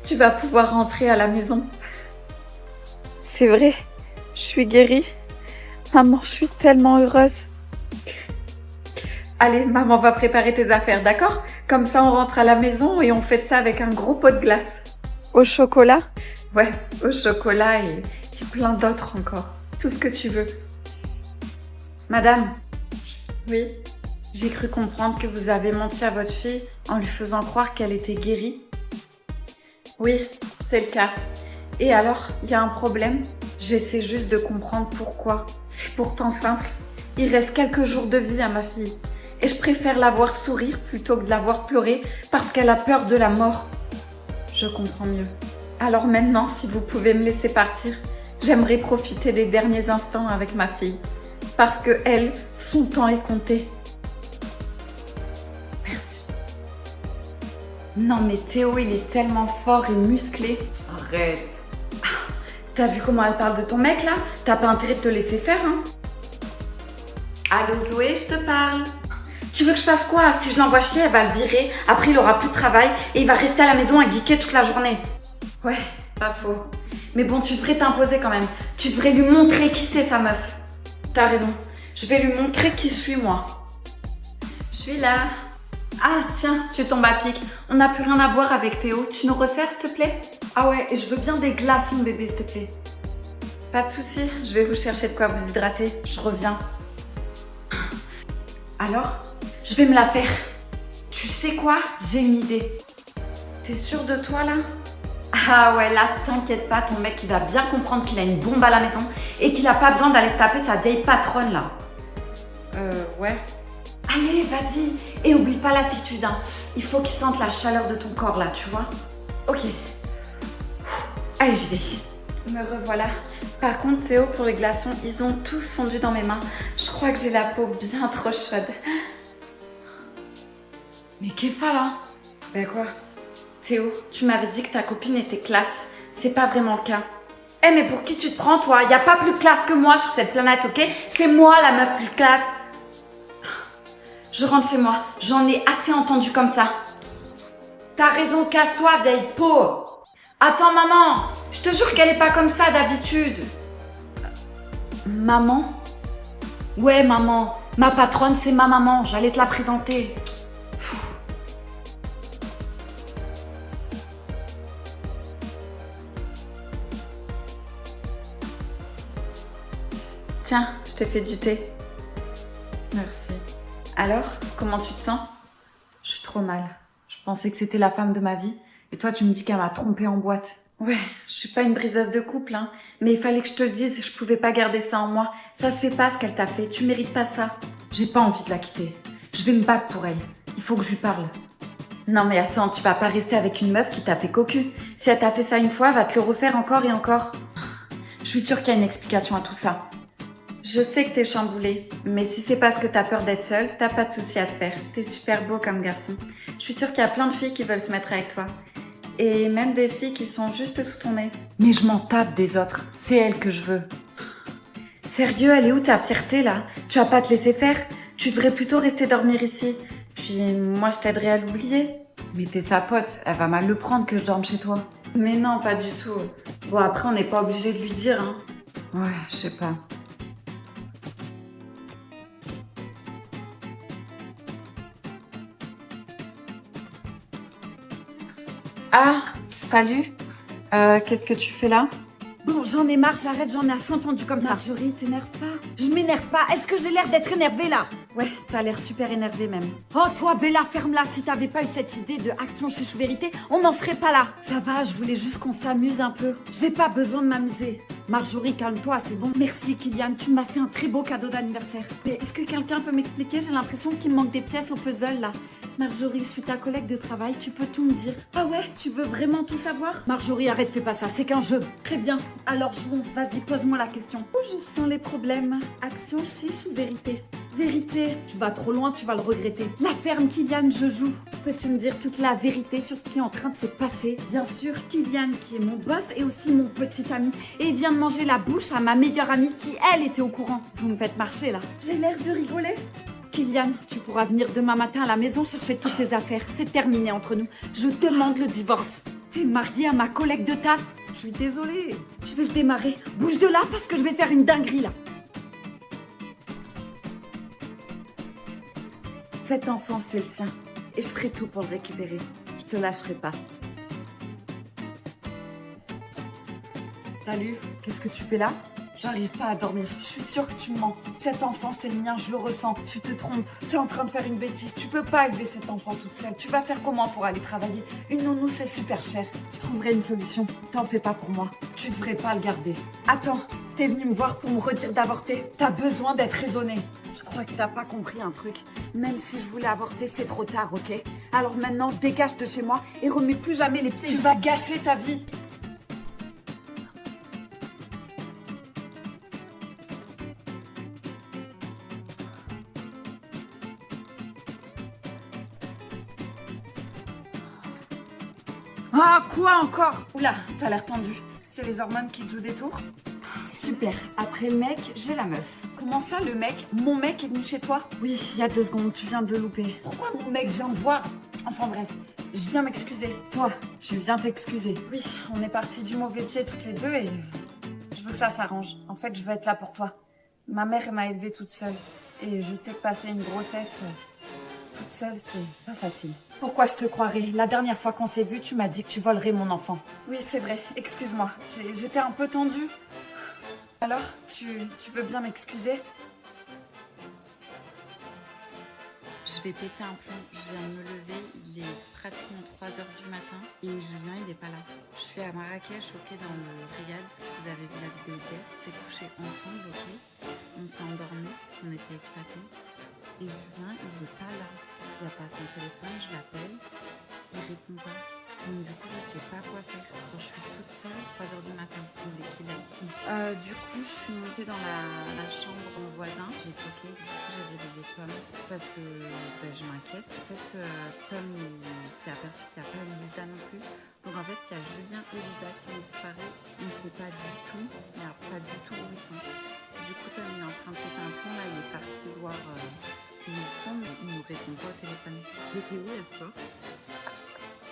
Tu vas pouvoir rentrer à la maison. C'est vrai, je suis guérie. Maman, je suis tellement heureuse. Allez, maman va préparer tes affaires, d'accord? Comme ça, on rentre à la maison et on fête ça avec un gros pot de glace. Au chocolat? Ouais, au chocolat et plein d'autres encore. Tout ce que tu veux. Madame? Oui? J'ai cru comprendre que vous avez menti à votre fille en lui faisant croire qu'elle était guérie. Oui, c'est le cas. Et alors, il y a un problème? J'essaie juste de comprendre pourquoi. C'est pourtant simple. Il reste quelques jours de vie à ma fille. Et je préfère la voir sourire plutôt que de la voir pleurer parce qu'elle a peur de la mort. Je comprends mieux. Alors maintenant, si vous pouvez me laisser partir, j'aimerais profiter des derniers instants avec ma fille. Parce que elle, son temps est compté. Merci. Non mais Théo, il est tellement fort et musclé. Arrête. Ah, t'as vu comment elle parle de ton mec là? T'as pas intérêt de te laisser faire, hein? Allô Zoé, je te parle. Tu veux que je fasse quoi? Si je l'envoie chier, elle va le virer. Après, il aura plus de travail et il va rester à la maison à geeker toute la journée. Ouais, pas faux. Mais bon, tu devrais t'imposer quand même. Tu devrais lui montrer qui c'est sa meuf. T'as raison. Je vais lui montrer qui je suis moi. Je suis là. Ah tiens, tu tombes à pic. On n'a plus rien à boire avec Théo. Tu nous resserres s'il te plaît? Ah ouais, et je veux bien des glaçons bébé s'il te plaît. Pas de souci, je vais vous chercher de quoi vous hydrater. Je reviens. Alors? Je vais me la faire. Tu sais quoi? J'ai une idée. T'es sûre de toi là? Ah ouais, là, t'inquiète pas, ton mec il va bien comprendre qu'il a une bombe à la maison et qu'il a pas besoin d'aller se taper sa vieille patronne là. Ouais. Allez, vas-y. Et oublie pas l'attitude, hein. Il faut qu'ils sentent la chaleur de ton corps, là, tu vois. Ok. Allez, j'y vais. Me revoilà. Par contre, Théo, pour les glaçons, ils ont tous fondu dans mes mains. Je crois que j'ai la peau bien trop chaude. Mais qu'est-ce là? Ben quoi? Théo, tu m'avais dit que ta copine était classe. C'est pas vraiment le cas. Eh mais pour qui tu te prends, toi? Y a pas plus classe que moi sur cette planète, ok? C'est moi la meuf plus classe. Je rentre chez moi. J'en ai assez entendu comme ça. T'as raison, casse-toi, vieille peau. Attends, maman. Je te jure qu'elle est pas comme ça d'habitude. Maman? Ouais, maman. Ma patronne, c'est ma maman. J'allais te la présenter. Tiens, je t'ai fait du thé. Merci. Alors, comment tu te sens? Je suis trop mal. Je pensais que c'était la femme de ma vie. Et toi, tu me dis qu'elle m'a trompée en boîte. Ouais, je suis pas une briseuse de couple, hein. Mais il fallait que je te le dise, je pouvais pas garder ça en moi. Ça se fait pas ce qu'elle t'a fait, tu mérites pas ça. J'ai pas envie de la quitter. Je vais me battre pour elle. Il faut que je lui parle. Non mais attends, tu vas pas rester avec une meuf qui t'a fait cocu. Si elle t'a fait ça une fois, elle va te le refaire encore et encore. Je suis sûre qu'il y a une explication à tout ça. Je sais que t'es chamboulé, mais si c'est parce que t'as peur d'être seule, t'as pas de souci à te faire. T'es super beau comme garçon. Je suis sûre qu'il y a plein de filles qui veulent se mettre avec toi. Et même des filles qui sont juste sous ton nez. Mais je m'en tape des autres. C'est elle que je veux. Sérieux, elle est où ta fierté là? Tu vas pas te laisser faire? Tu devrais plutôt rester dormir ici. Puis moi je t'aiderai à l'oublier. Mais t'es sa pote, elle va mal le prendre que je dorme chez toi. Mais non, pas du tout. Bon après on n'est pas obligé de lui dire hein. Ouais, je sais pas. Ah, salut. Qu'est-ce que tu fais là? Bon, j'en ai marre, j'arrête, j'en ai assez entendu comme ça. Marjorie, t'énerve pas. Je m'énerve pas. Est-ce que j'ai l'air d'être énervée là? Ouais, t'as l'air super énervée même. Oh, toi, Bella, ferme-la. Si t'avais pas eu cette idée de action chez Chou Vérité, on n'en serait pas là. Ça va, je voulais juste qu'on s'amuse un peu. J'ai pas besoin de m'amuser. Marjorie, calme-toi, c'est bon. Merci, Kylian, tu m'as fait un très beau cadeau d'anniversaire. Mais est-ce que quelqu'un peut m'expliquer? J'ai l'impression qu'il me manque des pièces au puzzle là. Marjorie, je suis ta collègue de travail, tu peux tout me dire. Ah ouais, tu veux vraiment tout savoir? Marjorie, arrête, fais pas ça, c'est qu'un jeu. Très bien, alors jouons, vas-y, pose-moi la question. Où je sens les problèmes? Action, chiche ou vérité? Vérité, tu vas trop loin, tu vas le regretter. La ferme, Kylian, je joue. Peux-tu me dire toute la vérité sur ce qui est en train de se passer? Bien sûr, Kylian, qui est mon boss et aussi mon petit ami, et vient de manger la bouche à ma meilleure amie qui, elle, était au courant. Vous me faites marcher, là. J'ai l'air de rigoler. Kylian, tu pourras venir demain matin à la maison chercher toutes tes affaires. C'est terminé entre nous. Je demande le divorce. T'es marié à ma collègue de taf? Je suis désolée. Je vais le démarrer. Bouge de là parce que je vais faire une dinguerie, là. Cet enfant, c'est le sien. Et je ferai tout pour le récupérer. Je te lâcherai pas. Salut, qu'est-ce que tu fais là? J'arrive pas à dormir. Je suis sûre que tu me mens. Cet enfant, c'est le mien, je le ressens. Tu te trompes. T'es en train de faire une bêtise. Tu peux pas élever cet enfant toute seule. Tu vas faire comment pour aller travailler? Une nounou, c'est super cher. Je trouverai une solution. T'en fais pas pour moi. Tu devrais pas le garder. Attends, t'es venu me voir pour me redire d'avorter? T'as besoin d'être raisonné. Je crois que t'as pas compris un truc. Même si je voulais avorter, c'est trop tard, ok? Alors maintenant, dégage de chez moi et remets plus jamais les pieds. Tu vas gâcher ta vie. Ah, quoi encore? Oula, t'as l'air tendu. C'est les hormones qui te jouent des tours? Super. Après le mec, j'ai la meuf. Comment ça, le mec? Mon mec est venu chez toi? Oui, il y a 2 secondes, tu viens de le louper. Pourquoi mon mec vient me voir? Enfin bref, je viens m'excuser. Toi, tu viens t'excuser. Oui, on est partis du mauvais pied toutes les deux et je veux que ça s'arrange. En fait, je veux être là pour toi. Ma mère, elle m'a élevée toute seule. Et je sais que passer une grossesse toute seule, c'est pas facile. Pourquoi je te croirais? La dernière fois qu'on s'est vu, tu m'as dit que tu volerais mon enfant. Oui, c'est vrai. Excuse-moi. J'étais un peu tendue. Alors, tu veux bien m'excuser? Je vais péter un plomb. Je viens de me lever. Il est pratiquement 3 heures du matin. Et Julien, il n'est pas là. Je suis à Marrakech, ok, dans le Riad. Vous avez vu la vidéo d'hier. On s'est couchés ensemble, ok. On s'est endormis parce qu'on était éclatés. Et Julien, il est pas là. Il a pas son téléphone, je l'appelle, il répond pas. Donc du coup, je sais pas quoi faire. Quand je suis toute seule, 3h du matin, où est qu'il est. Du coup, je suis montée dans la chambre de mon voisin. J'ai toqué, du coup, j'ai réveillé Tom parce que je m'inquiète. En fait, Tom il s'est aperçu qu'il n'y a pas Lisa non plus. Donc en fait, il y a Julien et Lisa qui ont disparu. On ne sait pas du tout, mais alors pas du tout où ils sont. Du coup, Tom il est en train de péter un plomb. Là, il est parti voir où ils sont, mais il ne nous répond pas au téléphone. J'étais où hier soir?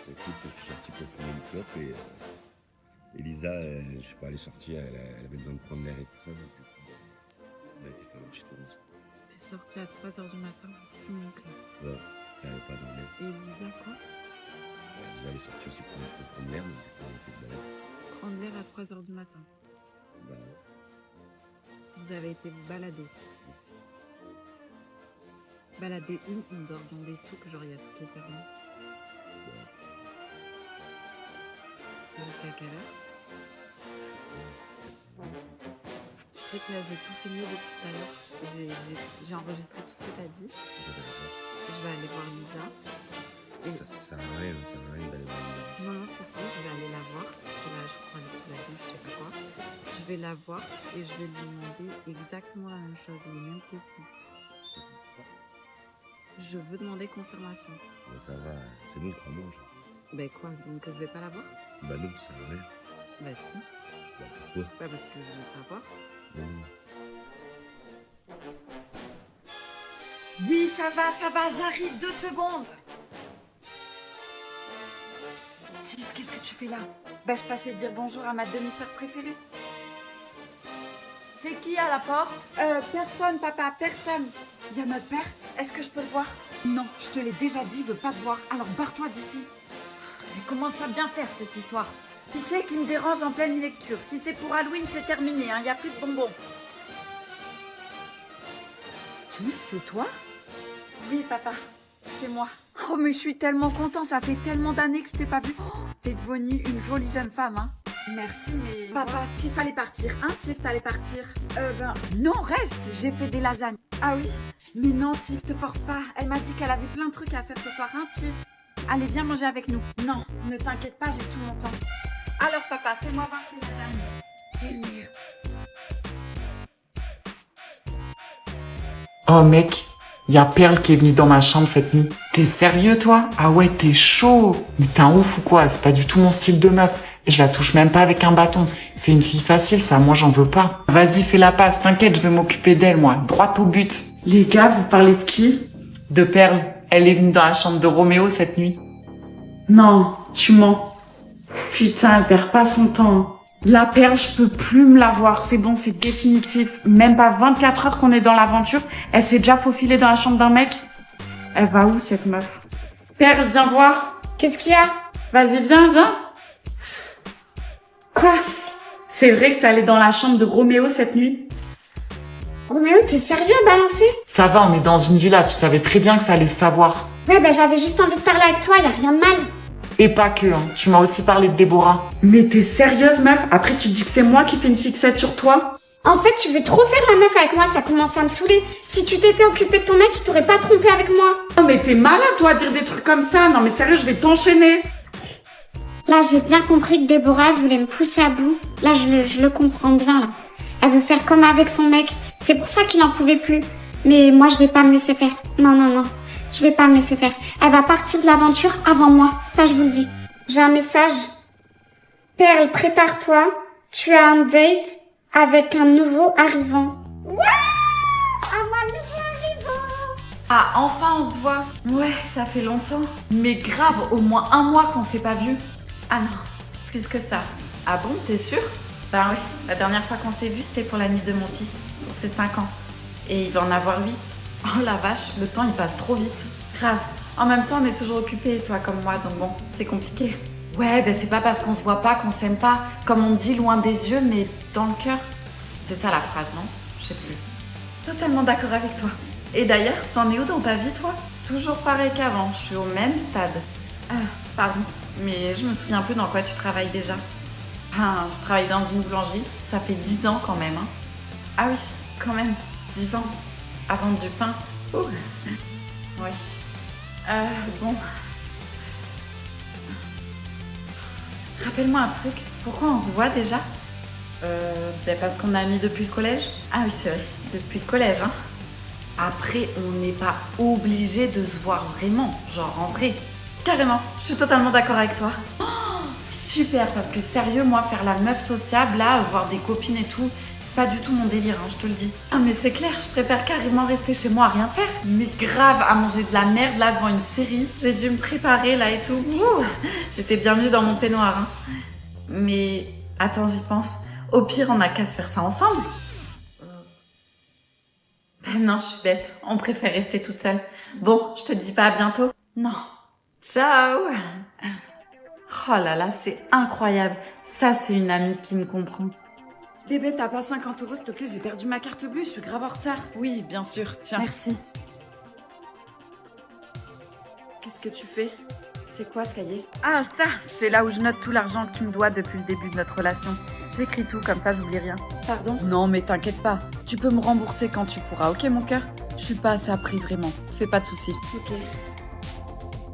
Écoute, je suis sorti pour fumer une clope et Elisa, je sais pas, elle est sortie, elle avait besoin de prendre l'air et tout ça. Donc, on a été faire un petit tour ensemble. T'es sorti à 3h du matin pour fumer une clope. Ouais, elle avait pas dormi. Et Elisa, quoi? Elisa, elle est sortie aussi pour prendre l'air, mais on a fait de balade. Prendre l'air à 3h du matin. Bah, ouais. Vous avez été vous balader. Balader où? On dort dans des souks, genre il y a toutes les fermes. Jusqu'à quelle heure? Tu sais que là j'ai tout filmé depuis tout à l'heure. J'ai enregistré tout ce que t'as dit. Je vais aller voir Lisa. Et... Ça sert à rien d'aller voir Lisa. Non, si, je vais aller la voir. Parce que là je crois elle est sous la douche, je sais pas quoi. Je vais la voir et je vais lui demander exactement la même chose, les mêmes questions. Je veux demander confirmation. Bah, ça va, c'est bon, crois-moi. Ben quoi, donc je vais pas la voir? Bah non, ça va rien. Bah si. Bah pourquoi? Bah parce que je veux savoir. Non. Oui, ça va, j'arrive, 2 secondes. Tiff, qu'est-ce que tu fais là? Bah, je passais dire bonjour à ma demi-sœur préférée. C'est qui à la porte? Personne, papa, personne. Il y a notre père? Est-ce que je peux le voir? Non, je te l'ai déjà dit, il veut pas te voir, alors barre-toi d'ici. Elle commence à bien faire cette histoire. Tu sais qui me dérange en pleine lecture. Si c'est pour Halloween, c'est terminé, il n'y a plus de bonbons. Tiff, c'est toi? Oui, papa, c'est moi. Oh, mais je suis tellement content, ça fait tellement d'années que je t'ai pas vue. Oh, t'es devenue une jolie jeune femme, hein. Merci, mais... Papa, Tiff allait partir. Hein, Tiff, t'allais partir. Non, reste, j'ai fait des lasagnes. Ah oui? Mais non, Tiff, te force pas. Elle m'a dit qu'elle avait plein de trucs à faire ce soir, hein, Tiff? Allez, viens manger avec nous. Non, ne t'inquiète pas, j'ai tout mon temps. Alors, papa, fais-moi voir tes lasagnes. Eh merde. Oh mec, y a Perle qui est venue dans ma chambre cette nuit. T'es sérieux toi? Ah ouais, t'es chaud. Mais t'es un ouf ou quoi? C'est pas du tout mon style de meuf. Je la touche même pas avec un bâton. C'est une fille facile ça, moi j'en veux pas. Vas-y, fais la passe, t'inquiète, je vais m'occuper d'elle moi. Droit au but. Les gars, vous parlez de qui? De Perle. Elle est venue dans la chambre de Roméo cette nuit. Non, tu mens. Putain, elle perd pas son temps. La Perle, je peux plus me la voir. C'est bon, c'est définitif. Même pas 24 heures qu'on est dans l'aventure. Elle s'est déjà faufilée dans la chambre d'un mec. Elle va où, cette meuf? Perle, viens voir. Qu'est-ce qu'il y a? Vas-y, viens. Quoi? C'est vrai que t'es allée dans la chambre de Roméo cette nuit? Roméo, t'es sérieux à balancer? Ça va, on est dans une villa, tu savais très bien que ça allait se savoir. Ouais, bah j'avais juste envie de parler avec toi, y a rien de mal. Et pas que, hein. Tu m'as aussi parlé de Déborah. Mais t'es sérieuse, meuf? Après, tu dis que c'est moi qui fais une fixette sur toi? En fait, tu veux trop faire la meuf avec moi, ça commence à me saouler. Si tu t'étais occupée de ton mec, il t'aurait pas trompé avec moi. Non, mais t'es malade, toi, à dire des trucs comme ça. Non, mais sérieux, je vais t'enchaîner. Là, j'ai bien compris que Déborah voulait me pousser à bout. Là, je le comprends bien, là. Elle veut faire comme avec son mec. C'est pour ça qu'il en pouvait plus. Mais moi, je vais pas me laisser faire. Non. Je vais pas me laisser faire. Elle va partir de l'aventure avant moi. Ça, je vous le dis. J'ai un message. Perle, prépare-toi. Tu as un date avec un nouveau arrivant. Ouais! Un nouveau arrivant! Ah, enfin on se voit. Ouais, ça fait longtemps. Mais grave, au moins 1 mois qu'on s'est pas vu. Ah non, plus que ça. Ah bon, t'es sûre? Ben oui, la dernière fois qu'on s'est vu, c'était pour la nuit de mon fils, pour ses 5 ans. Et il va en avoir 8. Oh la vache, le temps il passe trop vite. Grave. En même temps, on est toujours occupés, toi comme moi, donc bon, c'est compliqué. Ouais, ben c'est pas parce qu'on se voit pas qu'on s'aime pas. Comme on dit, loin des yeux, mais dans le cœur. C'est ça la phrase, non? Je sais plus. Totalement d'accord avec toi. Et d'ailleurs, t'en es où dans ta vie, toi? Toujours pareil qu'avant, je suis au même stade. Pardon, mais je me souviens un peu dans quoi tu travailles déjà. Je travaille dans une boulangerie, ça fait 10 ans quand même. Hein. Ah oui, quand même, 10 ans. À vendre du pain. Ouh. Oui. Bon. Rappelle-moi un truc. Pourquoi on se voit déjà parce qu'on a amis depuis le collège. Ah oui, c'est vrai. Depuis le collège, hein. Après, on n'est pas obligé de se voir vraiment. Genre en vrai. Carrément. Je suis totalement d'accord avec toi. Oh, super, parce que sérieux, moi, faire la meuf sociable, là, voir des copines et tout, c'est pas du tout mon délire, hein, je te le dis. Ah mais c'est clair, je préfère carrément rester chez moi à rien faire. Mais grave, à manger de la merde, là, devant une série. J'ai dû me préparer, là, et tout. Ouh, j'étais bien mieux dans mon peignoir, hein. Mais, attends, j'y pense. Au pire, on n'a qu'à se faire ça ensemble. Ben non, je suis bête. On préfère rester toute seule. Bon, je te dis pas à bientôt. Non. Ciao. Oh là là, c'est incroyable. Ça, c'est une amie qui me comprend. Bébé, t'as pas 50 €, s'il te plaît, j'ai perdu ma carte bleue, je suis grave en retard. Oui, bien sûr, tiens. Merci. Qu'est-ce que tu fais? C'est quoi ce cahier? Ah, ça, c'est là où je note tout l'argent que tu me dois depuis le début de notre relation. J'écris tout, comme ça j'oublie rien. Pardon? Non, mais t'inquiète pas. Tu peux me rembourser quand tu pourras, ok mon cœur? Je suis pas à ça pris, vraiment. Te fais pas de soucis. Ok.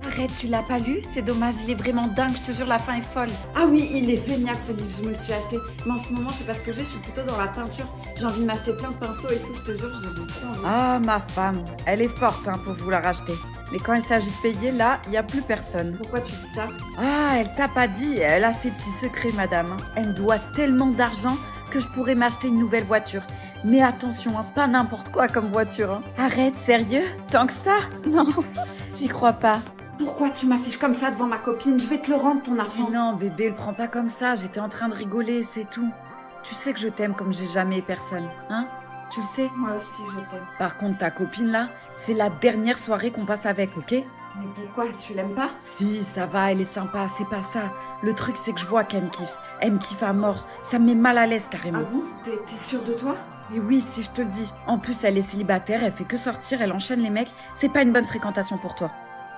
Arrête, tu l'as pas lu? C'est dommage, il est vraiment dingue, je te jure, la fin est folle. Ah oui, il est génial ce livre, je me le suis acheté. Mais en ce moment, je sais pas ce que j'ai, je suis plutôt dans la peinture. J'ai envie de m'acheter plein de pinceaux et tout, je te jure, j'ai trop envie. Ah, ma femme, elle est forte hein, pour vouloir acheter. Mais quand il s'agit de payer, là, il n'y a plus personne. Pourquoi tu dis ça? Ah, elle t'a pas dit, elle a ses petits secrets, madame. Elle me doit tellement d'argent que je pourrais m'acheter une nouvelle voiture. Mais attention, hein, pas n'importe quoi comme voiture. Hein. Arrête, sérieux? Tant que ça? Non, j'y crois pas. Pourquoi tu m'affiches comme ça devant ma copine? Je vais te le rendre, ton argent. Mais non, bébé, le prends pas comme ça. J'étais en train de rigoler, c'est tout. Tu sais que je t'aime comme j'ai jamais personne, hein? Tu le sais? Moi aussi, je t'aime. Par contre, ta copine, là, c'est la dernière soirée qu'on passe avec, ok? Mais pourquoi? Tu l'aimes pas? Si, ça va, elle est sympa, c'est pas ça. Le truc, c'est que je vois qu'elle me kiffe. Elle me kiffe à mort. Ça me met mal à l'aise, carrément. Ah bon? T'es sûre de toi? Mais oui, si je te le dis. En plus, elle est célibataire, elle fait que sortir, elle enchaîne les mecs. C'est pas une bonne fréquentation pour toi.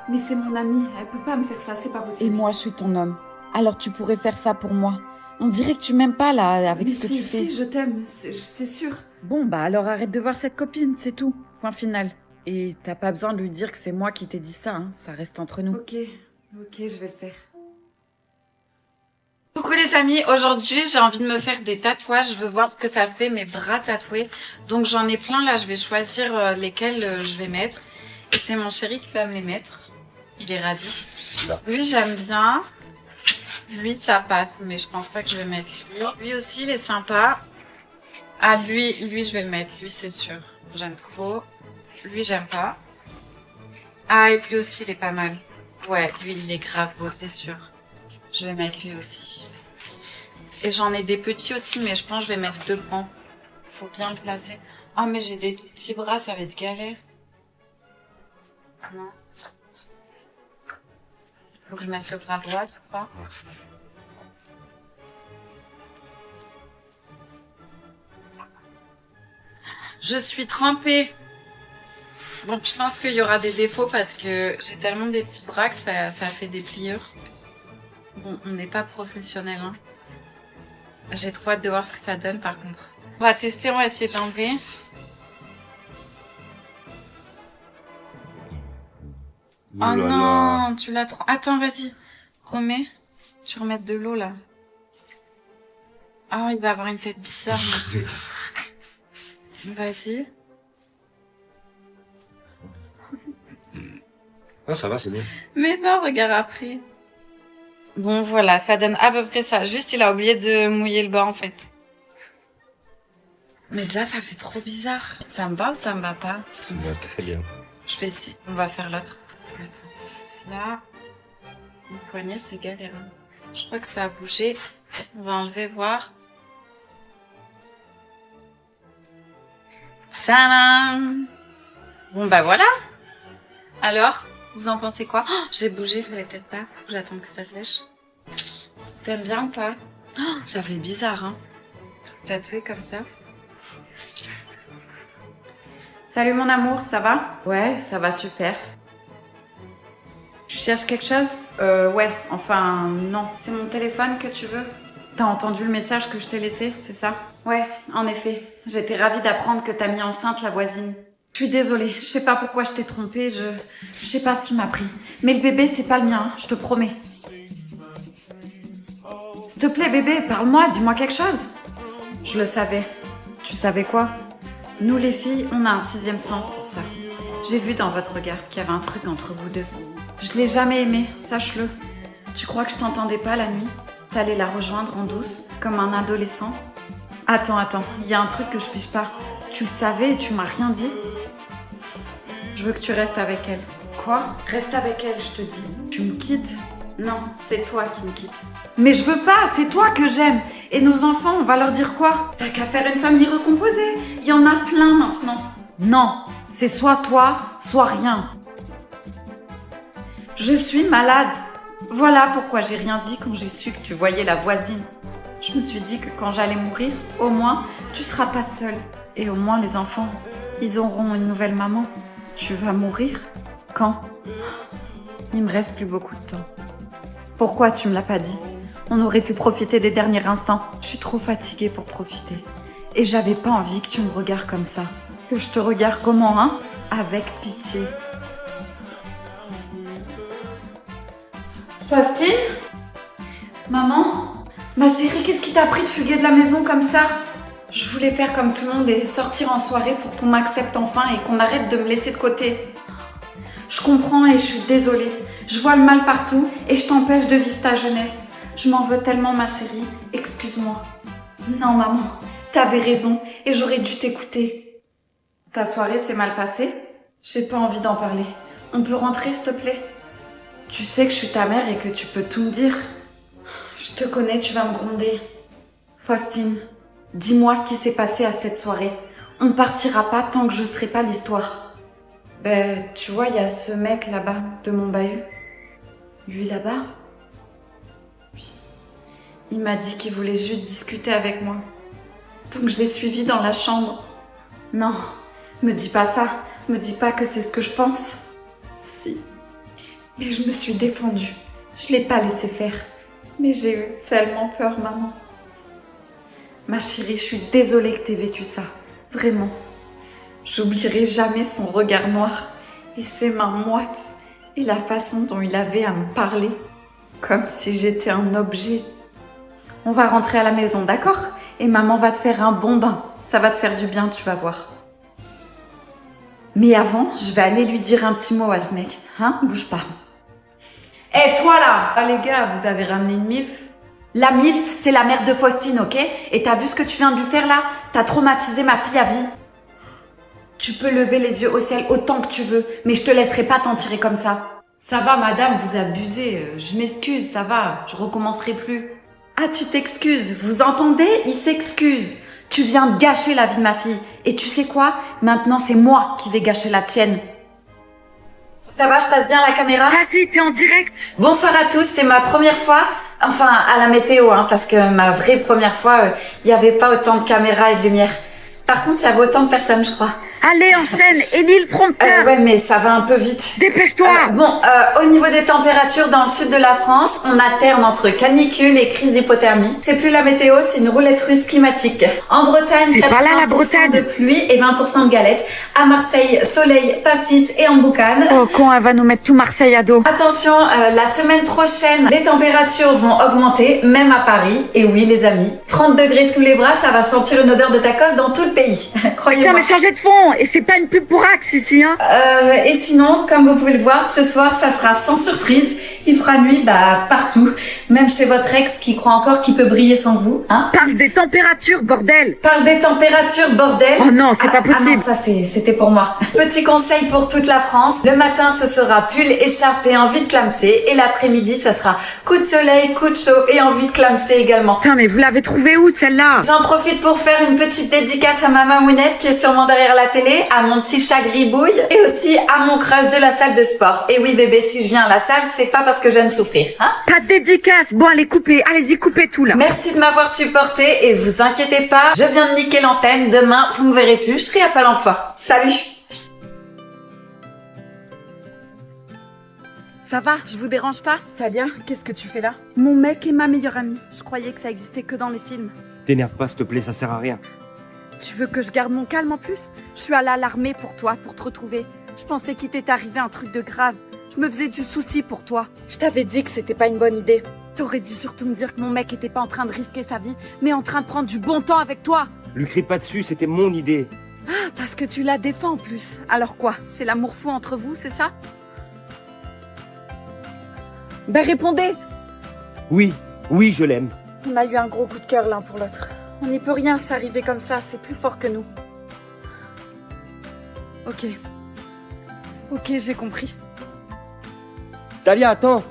Mais c'est mon amie, elle peut pas me faire ça, c'est pas possible. Et moi, je suis ton homme. Alors tu pourrais faire ça pour moi. On dirait que tu m'aimes pas, là, avec ce que tu fais. Si, je t'aime, c'est sûr. Bon, bah alors arrête de voir cette copine, c'est tout. Point final. Et t'as pas besoin de lui dire que c'est moi qui t'ai dit ça, hein. Ça reste entre nous. Ok, je vais le faire. Coucou les amis, aujourd'hui j'ai envie de me faire des tatouages, je veux voir ce que ça fait mes bras tatoués. Donc j'en ai plein là, je vais choisir lesquels je vais mettre. Et c'est mon chéri qui va me les mettre. Il est ravi. Lui j'aime bien. Lui ça passe, mais je pense pas que je vais mettre lui. Lui aussi il est sympa. Ah lui je vais le mettre, lui c'est sûr. J'aime trop. Lui j'aime pas. Ah et lui aussi il est pas mal. Ouais, lui il est grave beau, c'est sûr. Je vais mettre lui aussi. Et j'en ai des petits aussi, mais je pense que je vais mettre 2 grands. Faut bien le placer. Ah mais j'ai des petits bras, ça va être galère. Non. Faut que je mette le bras droit, tu crois? Je suis trempée. Donc je pense qu'il y aura des défauts parce que j'ai tellement des petits bras que ça fait des pliures. Bon, on n'est pas professionnel, hein. J'ai trop hâte de voir ce que ça donne par contre. On va tester, on va essayer d'enlever. Oh non, tu l'as trop... Attends, vas-y. Remets. Tu remets de l'eau là. Ah, il va avoir une tête bizarre. Vas-y. Ah, ça va, c'est bien. Mais non, regarde après. Bon, voilà, ça donne à peu près ça. Juste, il a oublié de mouiller le bas, en fait. Mais déjà, ça fait trop bizarre. Ça me va ou ça me va pas? Ça me va très bien. Je fais ci. On va faire l'autre. Là, mon poignet, c'est galère. Je crois que ça a bougé. On va enlever, voir. Tadam! Bon, bah voilà. Alors, vous en pensez quoi? Oh, j'ai bougé, fallait peut-être pas. J'attends que ça sèche. T'aimes bien ou pas? Oh, ça fait bizarre, hein? Tatoué comme ça. Salut mon amour, ça va? Ouais, ça va super. Tu cherches quelque chose? Ouais, enfin, non. C'est mon téléphone que tu veux? T'as entendu le message que je t'ai laissé, c'est ça? Ouais, en effet. J'étais ravie d'apprendre que t'as mis enceinte la voisine. Je suis désolée, je sais pas pourquoi je t'ai trompée, je sais pas ce qui m'a pris. Mais le bébé, c'est pas le mien, hein, je te promets. S'il te plaît, bébé, parle-moi, dis-moi quelque chose. Je le savais. Tu savais quoi? Nous, les filles, on a un 6e sens pour ça. J'ai vu dans votre regard qu'il y avait un truc entre vous deux. Je l'ai jamais aimé, sache-le. Tu crois que je t'entendais pas la nuit? T'allais la rejoindre en douce, comme un adolescent? Attends, il y a un truc que je piche pas. Tu le savais et tu m'as rien dit? Je veux que tu restes avec elle. Quoi? Reste avec elle, je te dis. Tu me quittes? Non, c'est toi qui me quittes. Mais je veux pas, c'est toi que j'aime. Et nos enfants, on va leur dire quoi? T'as qu'à faire une famille recomposée. Il y en a plein maintenant. Non, c'est soit toi, soit rien. Je suis malade. Voilà pourquoi j'ai rien dit quand j'ai su que tu voyais la voisine. Je me suis dit que quand j'allais mourir, au moins, tu seras pas seule. Et au moins les enfants, ils auront une nouvelle maman. Tu vas mourir? Quand? Il me reste plus beaucoup de temps. Pourquoi tu me l'as pas dit? On aurait pu profiter des derniers instants. Je suis trop fatiguée pour profiter. Et j'avais pas envie que tu me regardes comme ça. Que je te regarde comment, hein? Avec pitié. Faustine? Maman? Ma chérie, qu'est-ce qui t'a pris de fuguer de la maison comme ça? Je voulais faire comme tout le monde et sortir en soirée pour qu'on m'accepte enfin et qu'on arrête de me laisser de côté. Je comprends et je suis désolée. Je vois le mal partout et je t'empêche de vivre ta jeunesse. Je m'en veux tellement, ma chérie. Excuse-moi. Non, maman, t'avais raison et j'aurais dû t'écouter. Ta soirée s'est mal passée? J'ai pas envie d'en parler. On peut rentrer, s'il te plaît? Tu sais que je suis ta mère et que tu peux tout me dire. Je te connais, tu vas me gronder. Faustine, dis-moi ce qui s'est passé à cette soirée. On ne partira pas tant que je serai pas l'histoire. Ben, tu vois, il y a ce mec là-bas, de mon bahut. Lui là-bas? Oui. Il m'a dit qu'il voulait juste discuter avec moi. Donc je l'ai suivi dans la chambre. Non, me dis pas ça. Me dis pas que c'est ce que je pense. Si. Mais je me suis défendue. Je l'ai pas laissé faire. Mais j'ai eu tellement peur, maman. Ma chérie, je suis désolée que t'aies vécu ça. Vraiment. J'oublierai jamais son regard noir et ses mains moites et la façon dont il avait à me parler. Comme si j'étais un objet. On va rentrer à la maison, d'accord? Et maman va te faire un bon bain. Ça va te faire du bien, tu vas voir. Mais avant, je vais aller lui dire un petit mot à ce mec. Hein? Bouge pas. Eh, toi là! Ah les gars, vous avez ramené une MILF? La MILF, c'est la mère de Faustine, ok? Et t'as vu ce que tu viens de lui faire là? T'as traumatisé ma fille à vie. Tu peux lever les yeux au ciel autant que tu veux, mais je te laisserai pas t'en tirer comme ça. Ça va, madame, vous abusez. Je m'excuse, ça va, je recommencerai plus. Ah, tu t'excuses, vous entendez? Il s'excuse. Tu viens de gâcher la vie de ma fille. Et tu sais quoi? Maintenant, c'est moi qui vais gâcher la tienne. Ça va, je passe bien la caméra? Vas-y, t'es en direct. Bonsoir à tous, c'est ma première fois, enfin à la météo, hein, parce que ma vraie première fois, il n'y avait pas autant de caméras et de lumière. Par contre, il y avait autant de personnes, je crois. Allez, enchaîne, Élie le prompteur. Ouais, mais ça va un peu vite. Dépêche-toi. Au niveau des températures dans le sud de la France, on alterne entre canicule et crise d'hypothermie. C'est plus la météo, c'est une roulette russe climatique. En Bretagne, c'est pas là la Bretagne. De pluie et 20% de galettes. À Marseille, soleil, pastis et en boucane. Oh con, elle va nous mettre tout Marseille à dos. Attention, la semaine prochaine, les températures vont augmenter, même à Paris. Et oui, les amis, 30 degrés sous les bras, ça va sentir une odeur de tacos dans tout le pays. Croyez-moi. Putain, mais changez de fond. Et c'est pas une pub pour Axe ici, hein. Et sinon, comme vous pouvez le voir, ce soir, ça sera sans surprise. Il fera nuit, partout. Même chez votre ex qui croit encore qu'il peut briller sans vous, hein. Parle des températures, bordel. Parle des températures, bordel. Oh non, c'est pas possible. Ah non, ça c'était pour moi. Petit conseil pour toute la France. Le matin, ce sera pull, écharpe et envie de clamser. Et l'après-midi, ça sera coup de soleil, coup de chaud et envie de clamser également. Putain, mais vous l'avez trouvée où, celle-là? J'en profite pour faire une petite dédicace à ma mamounette qui est sûrement derrière la télé, à mon petit chat gribouille et aussi à mon crush de la salle de sport. Et oui, bébé, si je viens à la salle, c'est pas parce que j'aime souffrir, hein. Pas de dédicace. Bon, allez, coupez. Allez-y, coupez tout, là. Merci de m'avoir supporté et vous inquiétez pas, je viens de niquer l'antenne. Demain, vous me verrez plus, je serai à Pôle emploi. Salut! Ça va, je vous dérange pas? Talia, qu'est-ce que tu fais là? Mon mec est ma meilleure amie. Je croyais que ça existait que dans les films. T'énerve pas, s'il te plaît, ça sert à rien. Tu veux que je garde mon calme en plus? Je suis allée à l'armée pour toi, pour te retrouver. Je pensais qu'il t'était arrivé un truc de grave. Je me faisais du souci pour toi. Je t'avais dit que c'était pas une bonne idée. T'aurais dû surtout me dire que mon mec était pas en train de risquer sa vie, mais en train de prendre du bon temps avec toi. Lui crie pas dessus, c'était mon idée. Ah, parce que tu la défends en plus. Alors quoi? C'est l'amour fou entre vous, c'est ça? Ben répondez! Oui, oui, je l'aime. On a eu un gros coup de cœur l'un pour l'autre. On n'y peut rien, c'est arrivé comme ça, c'est plus fort que nous. Ok. Ok, j'ai compris. Talia, attends.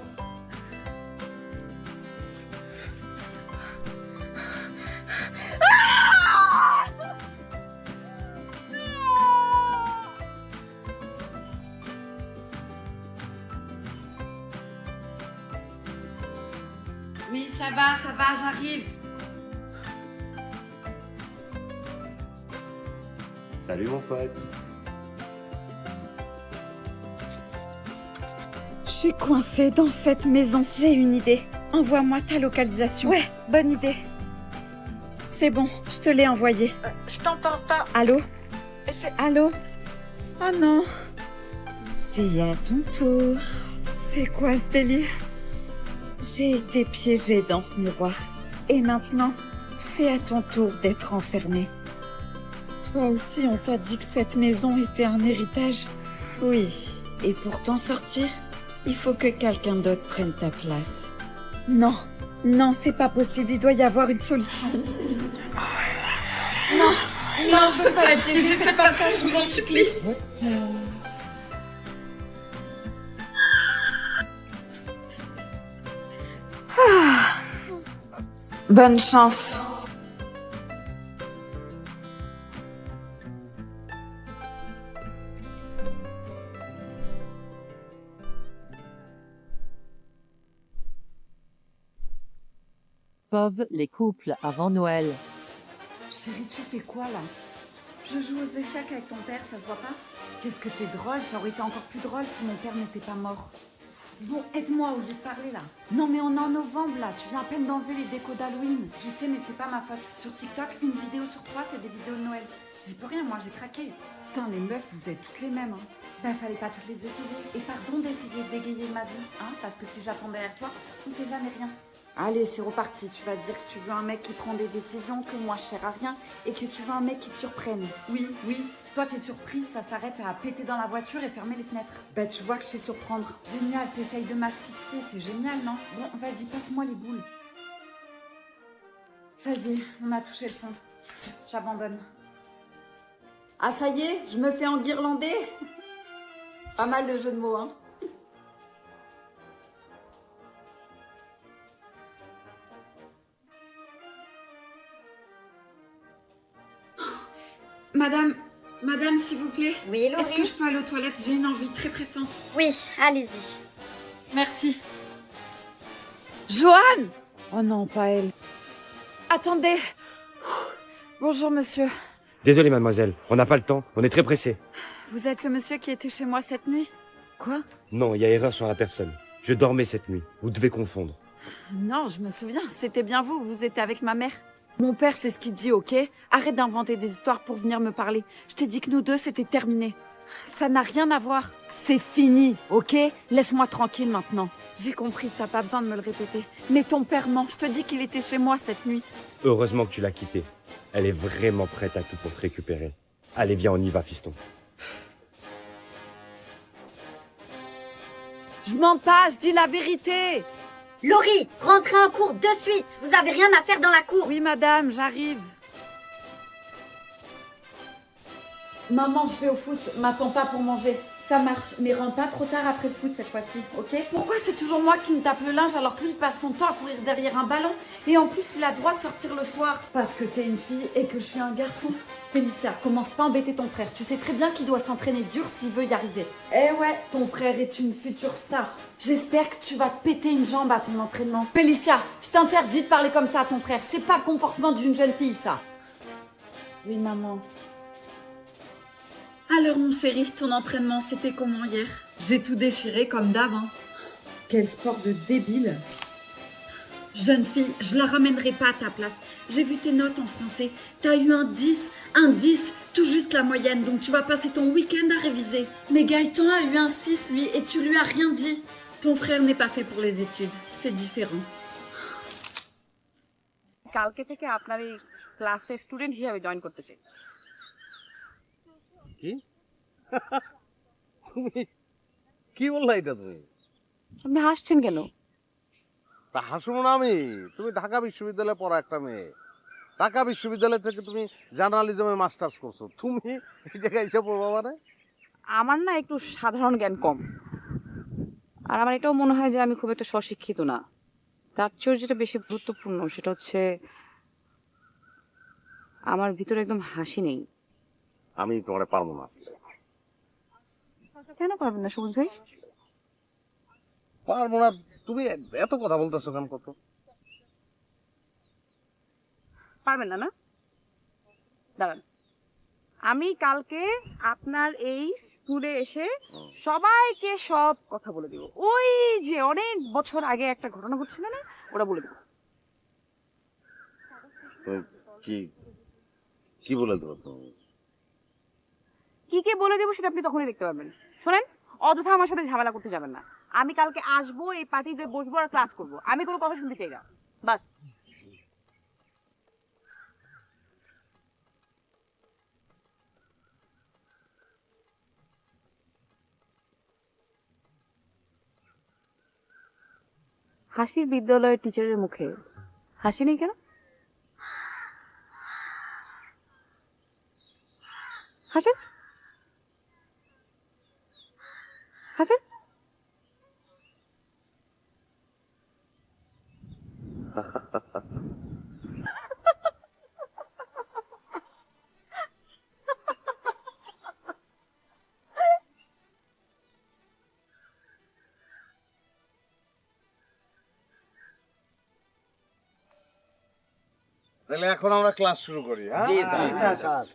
Oui, ça va, j'arrive. Salut mon pote. Je suis coincée dans cette maison. J'ai une idée. Envoie-moi ta localisation. Ouais, bonne idée. C'est bon, je te l'ai envoyé. Je t'entends pas. Allô? Allô? Oh non. C'est à ton tour. C'est quoi ce délire? J'ai été piégée dans ce miroir. Et maintenant, c'est à ton tour d'être enfermée. Toi aussi, on t'a dit que cette maison était un héritage. Oui, et pour t'en sortir, il faut que quelqu'un d'autre prenne ta place. Non, non, c'est pas possible, il doit y avoir une solution. Non, non, je veux pas être piégée, faites pas ça, je vous en supplie. Bonne chance. POV, les couples avant Noël. Chérie, tu fais quoi là? Je joue aux échecs avec ton père, ça se voit pas? Qu'est-ce que t'es drôle, ça aurait été encore plus drôle si mon père n'était pas mort. Bon, aide-moi au lieu de parler là. Non mais on est en novembre là, tu viens à peine d'enlever les décos d'Halloween. Je sais mais c'est pas ma faute. Sur TikTok, une vidéo sur 3 c'est des vidéos de Noël. J'y peux rien, moi j'ai craqué. Putain les meufs, vous êtes toutes les mêmes hein. Ben fallait pas toutes les essayer. Et pardon d'essayer de dégayer ma vie, hein, parce que si j'attends derrière toi, on fait jamais rien. Allez, c'est reparti. Tu vas dire que tu veux un mec qui prend des décisions, que moi je sers à rien, et que tu veux un mec qui te surprenne. Oui, oui. Toi, t'es surprise, ça s'arrête à péter dans la voiture et fermer les fenêtres. Bah, tu vois que je sais surprendre. Génial, t'essayes de m'asphyxier, c'est génial, non? Bon, vas-y, passe-moi les boules. Ça y est, on a touché le fond. J'abandonne. Ah, ça y est, je me fais enguirlander? Pas mal de jeux de mots, hein. Madame, s'il vous plaît. Oui, Laurie. Est-ce que je peux aller aux toilettes? J'ai une envie très pressante. Oui, allez-y. Merci. Joanne! Oh non, pas elle. Attendez. Bonjour, monsieur. Désolé mademoiselle, on n'a pas le temps, on est très pressé. Vous êtes le monsieur qui était chez moi cette nuit? Quoi? Non, il y a erreur sur la personne. Je dormais cette nuit, vous devez confondre. Non, je me souviens, c'était bien vous, vous étiez avec ma mère. Mon père, c'est ce qu'il dit, ok? Arrête d'inventer des histoires pour venir me parler. Je t'ai dit que nous deux, c'était terminé. Ça n'a rien à voir. C'est fini, ok? Laisse-moi tranquille maintenant. J'ai compris, t'as pas besoin de me le répéter. Mais ton père ment, je te dis qu'il était chez moi cette nuit. Heureusement que tu l'as quittée. Elle est vraiment prête à tout pour te récupérer. Allez, viens, on y va, fiston. Je mens pas, je dis la vérité. Laurie, rentrez en cours de suite. Vous avez rien à faire dans la cour. Oui, madame, j'arrive. Maman, je vais au foot. M'attends pas pour manger. Ça marche, mais rentre pas trop tard après le foot cette fois-ci, ok? Pourquoi c'est toujours moi qui me tape le linge alors que lui il passe son temps à courir derrière un ballon et en plus il a le droit de sortir le soir? Parce que t'es une fille et que je suis un garçon. Félicia, commence pas à embêter ton frère. Tu sais très bien qu'il doit s'entraîner dur s'il veut y arriver. Eh ouais, ton frère est une future star. J'espère que tu vas péter une jambe à ton entraînement. Félicia, je t'interdis de parler comme ça à ton frère. C'est pas le comportement d'une jeune fille, ça. Oui, maman. Alors, mon chéri, ton entraînement, c'était comment hier? J'ai tout déchiré comme d'hab, hein. Quel sport de débile. Jeune fille, je la ramènerai pas à ta place. J'ai vu tes notes en français. T'as eu un 10, tout juste la moyenne, donc tu vas passer ton week-end à réviser. Mais Gaëtan a eu un 6, lui, et tu lui as rien dit. Ton frère n'est pas fait pour les études, c'est différent. কালকে থেকে আপনার এই ক্লাসে স্টুডেন্ট হিসেবে জয়েন করতে চাই। কি তুমি কি বললা এটা তুমি? আপনি হাসছেন কেন? তা হাসবো না আমি? তুমি ঢাকা বিশ্ববিদ্যালয়ে পড়া একটা মেয়ে, ঢাকা বিশ্ববিদ্যালয় থেকে তুমি জার্নালিজমে মাস্টার্স করছো, তুমি এই জায়গায় এসে পড়বা মানে? আমার না একটু সাধারণ জ্ঞান কম, আর আমার এটাও মনে হয় যে আমি খুব একটা স্বশিক্ষিত না। তার চেয়ে যেটা বেশি গুরুত্বপূর্ণ সেটা হচ্ছে আমার ভিতরে একদম হাসি নেই। আমি তোমারে পারবো না। কেন পারবেন না সবুজ ভাই? পারবো না? তুমি এত কথা বলতেছো কেন? কত পারবেন না? না দাঁড়ান, আমি কালকে আপনার এই স্কুলে এসে সবাইকে সব কথা বলে দিব। ওই যে অনেক বছর আগে একটা ঘটনা ঘটছিল না, ওরা বলে দিব। কি কি বলে দেবো তুমি? কি কে বলে দেবো সেটা আপনি তখনই দেখতে পারবেন। শোনেন, অযথা আমার সাথে ঝামেলা করতে যাবেন না। আমি কালকে আসবো, এই পার্টিতে বসবো আর ক্লাস করবো। আমি কোনো কথা শুনতে চাই না, বাস। হাসির বিদ্যালয়ের টিচারের মুখে হাসি নেই কেন? হাসেন হাসেন। তাহলে এখন আমরা ক্লাস শুরু করি। হ্যাঁ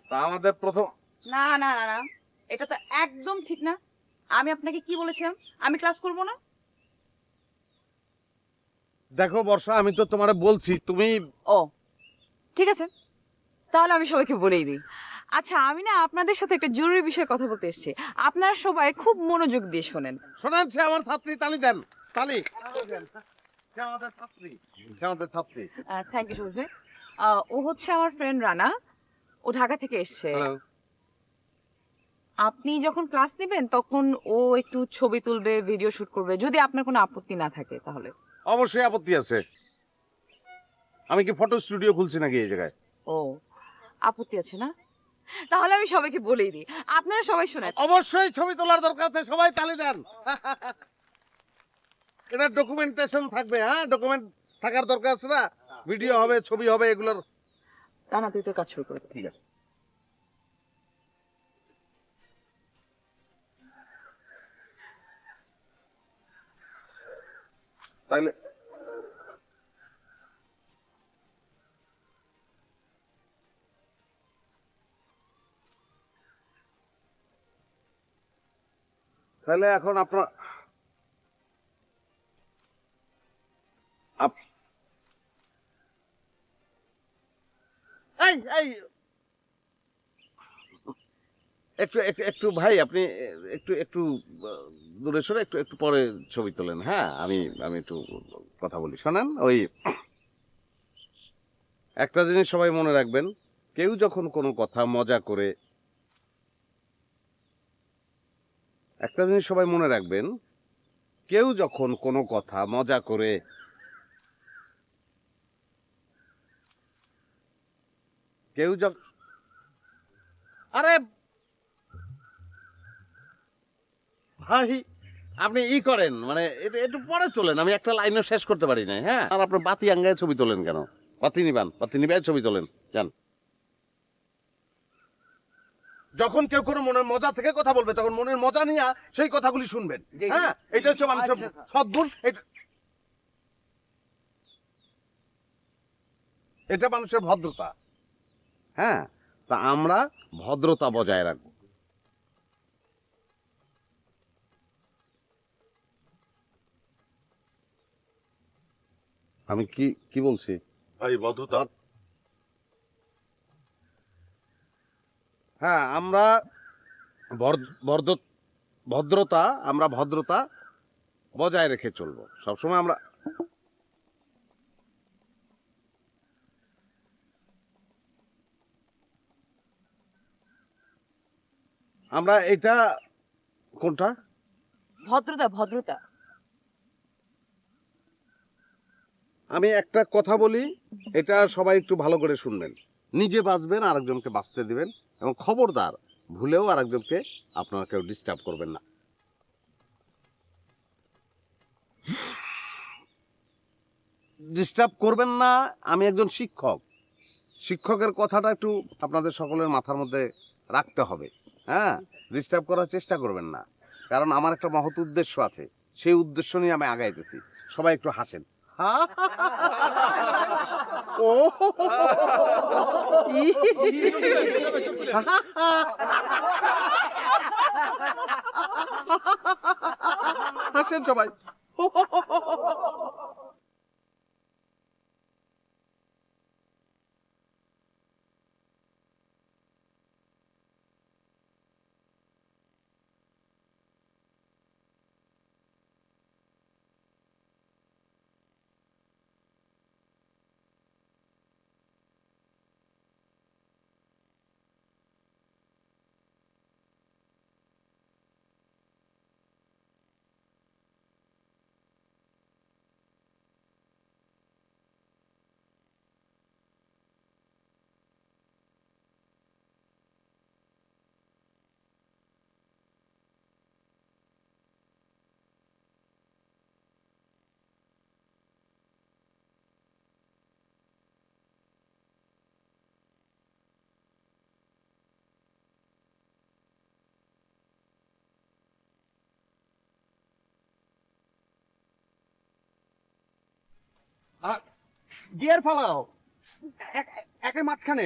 তা আমাদের প্রথম না না না না, এটা তো একদম ঠিক না। আমি আপনাকে কি বলেছিলাম আমি ক্লাস করব না? দেখো বর্ষা, আমি তো তোমারে বলছি, তুমি ও ঠিক আছে, তাহলে আমি সবাইকে বলেই দিই। আচ্ছা, আমি না আপনাদের সাথে একটা জরুরি বিষয়ে কথা বলতে এসেছি। আপনারা সবাই খুব মনোযোগ দিয়ে শোনেন। শোনান, সে আমার ছাত্রী, তালি দেন, তালি। সে আমাদের ছাত্রী, সে আমাদের ছাত্রী। থ্যাংক ইউ সবুজ ভাই। ও হচ্ছে আমার ফ্রেন্ড রানা, ও ঢাকা থেকে এসছে। আপনি যখন ক্লাস নেবেন তখন ও একটু ছবি তুলবে, ভিডিও শুট করবে, যদি আপনার কোনো আপত্তি না থাকে তাহলে। অবশ্যই আপত্তি আছে। আমি কি ফটো স্টুডিও খুলছি নাকি এই জায়গায়? ও আপত্তি আছে না? তাহলে আমি সবাইকে বলেই দিই, আপনারা সবাই শোনেন। অবশ্যই ছবি তোলার দরকার আছে, সবাই তালি দেন। এটা ডকুমেন্টেশন থাকবে, হ্যাঁ ডকুমেন্ট থাকার দরকার আছে না? ভিডিও হবে, ছবি হবে, এগুলোর। রানা তুই তোর কাজ শুরু করে। ঠিক আছে। তাইলে তাহলে এখন আপনার এই এই একটু একটু ভাই, আপনি একটু একটু দূরে সরে একটু একটু পরে ছবি তোলেন। হ্যাঁ, আমি আমি একটু কথা বলি, শোনেন। ওই একটা জিনিস সবাই মনে রাখবেন, কেউ যখন কোনো কথা মজা করে, একটা জিনিস সবাই মনে রাখবেন, কেউ যখন কোনো কথা মজা করে কেউ যখন, আরে ভাই আপনি ই করেন মানে একটু পরে তোলেন, আমি একটা লাইনও শেষ করতে পারি না। হ্যাঁ, আর আপনার বাতি আঙ্গায় ছবি তোলেন কেন? বাতি নিবান, বাতি নিবে ছবি তোলেন যান। যখন কেউ কোনো মনের মজা থেকে কথা বলবে তখন মনের মজা নিয়ে সেই কথাগুলি শুনবেন। হ্যাঁ, এটা হচ্ছে মানুষের সদ্গুণ, এটা মানুষের ভদ্রতা। হ্যাঁ, তা আমরা ভদ্রতা বজায় রাখবো। আমি কি কি বলছি? এই ভদ্রতা। হ্যাঁ, আমরা ভদ্রতা, আমরা ভদ্রতা বজায় রেখে চলবো সবসময়। আমরা এটা কোনটা? ভদ্রতা ভদ্রতা। আমি একটা কথা বলি, এটা সবাই একটু ভালো করে শুনবেন। নিজে বাঁচবেন, আরেকজনকে বাঁচতে দিবেন, এবং খবরদার ভুলেও আরেকজনকে আপনারা কেউ ডিস্টার্ব করবেন না। ডিস্টার্ব করবেন না। আমি একজন শিক্ষক, শিক্ষকের কথাটা একটু আপনাদের সকলের মাথার মধ্যে রাখতে হবে। হ্যাঁ, ডিস্টার্ব করার চেষ্টা করবেন না, কারণ আমার একটা মহৎ উদ্দেশ্য আছে, সেই উদ্দেশ্য নিয়ে আমি আগাইতেছি। সবাই একটু হাসেন। ও হাসেন সবাই। গিয়ার ফালাও, একের মাঝখানে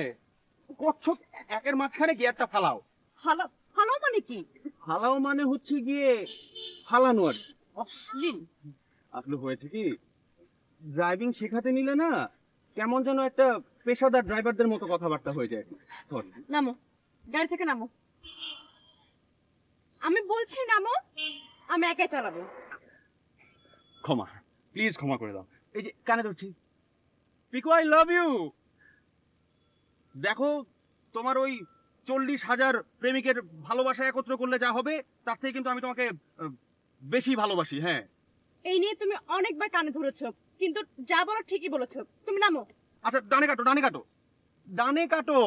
কচ্ছপ, একের মাঝখানে গিয়ারটা ফালাও। ফালাও মানে কি? ফালাও মানে হচ্ছে গিয়ে ফালানো আর কি। অশ্লীল। আসলে হয়েছে কি, ড্রাইভিং শেখাতে নিলে না কেমন যেন একটা পেশাদার ড্রাইভারদের মতো কথাবার্তা হয়ে যায়। সরি। নামো, গাড়ি থেকে নামো। আমি বলছি নামো, আমি একাই চালাবো। ক্ষমা, প্লিজ ক্ষমা করে দাও। এই যে কানে ধরছি। Piku, I love you. দেখো, তোমার ওই 40,000 প্রেমিকের ভালোবাসা একত্র করলে যা হবে, তার থেকে কিন্তু আমি তোমাকে বেশি ভালোবাসি। হ্যাঁ, এই নিয়ে তুমি অনেকবার কানে ধরেছো, কিন্তু যা বলো ঠিকই বলেছো। তুমি নামো। আচ্ছা, ডানে কাটো, ডানে কাটো, ডানে কাটো।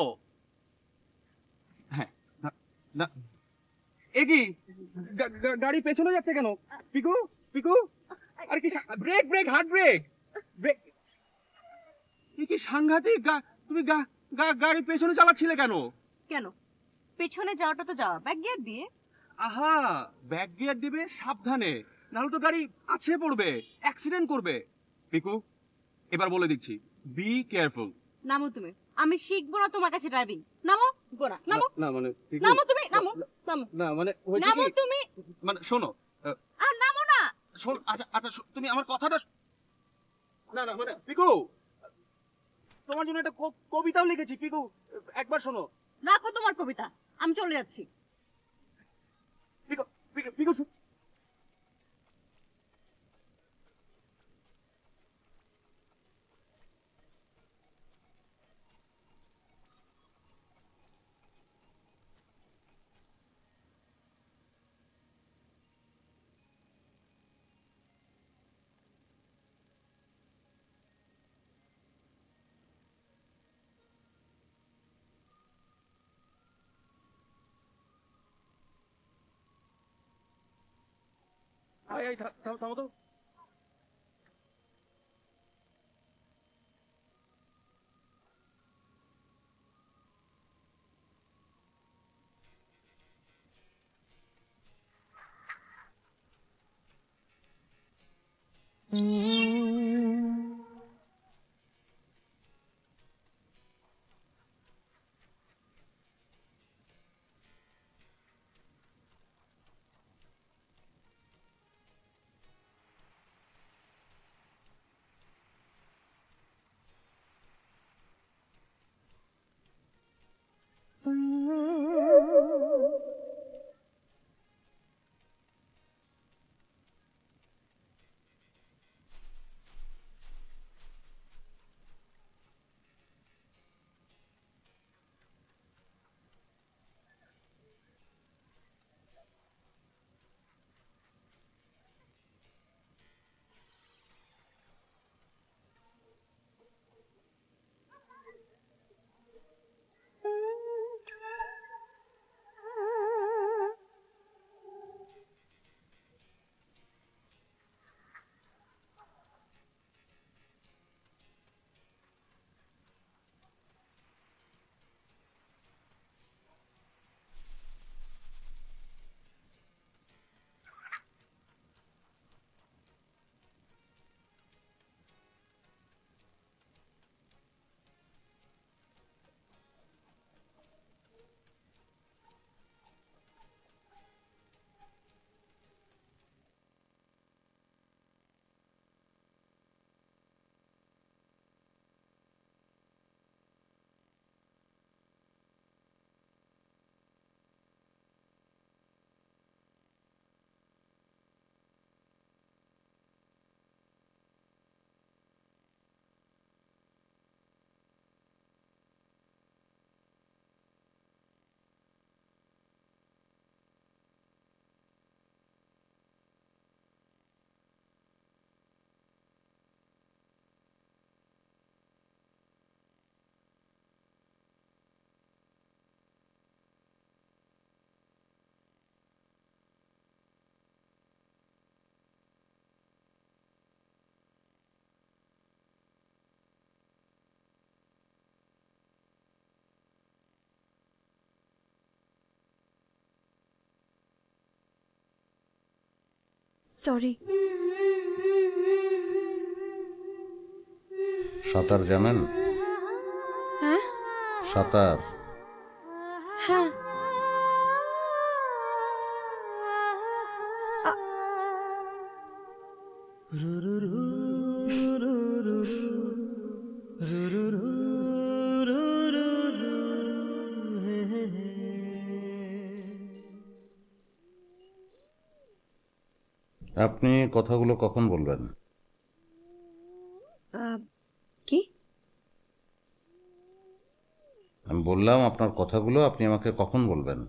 হ্যাঁ, এ কি গাড়ি পেছনে যাচ্ছে কেন? পিকু, পিকু, আর কি brake, brake, hard brake, brake. কি সাংঘাতিক! তুমি গাড়ি পেছনে চালাচ্ছিলে কেন? কেন পেছনে যাওয়াটা তো যাওয়া, ব্যাক গিয়ার দিয়ে। আহা, ব্যাক গিয়ার দিবে সাবধানে, নাহলে তো গাড়ি আছে পড়বে, অ্যাক্সিডেন্ট করবে। পিকু, এবার বলে দিচ্ছি, বি কেয়ারফুল। নামো তুমি, আমি শিখবো না তোমার কাছে ড্রাইভিং। নামো, গোনা, নামো। না মানে নামো তুমি, নামো, নামো। না মানে নামো তুমি। মানে শোনো, আর নামো না। শোন, আচ্ছা আচ্ছা, তুমি আমার কথাটা। না না মানে পিকু, তোমার জন্য একটা কবিতাও লিখেছি। পিকু, একবার শোনো। রাখো তোমার কবিতা, আমি চলে যাচ্ছি। পিকু, পিকু, পিকু। এই থামো তো। সরি। সাঁতার জানেন? হ্যাঁ সাঁতার? হ্যাঁ। আপনি কথাগুলো কখন বলবেন? কি? আমি বললাম আপনার কথাগুলো আপনি আমাকে কখন বলবেন?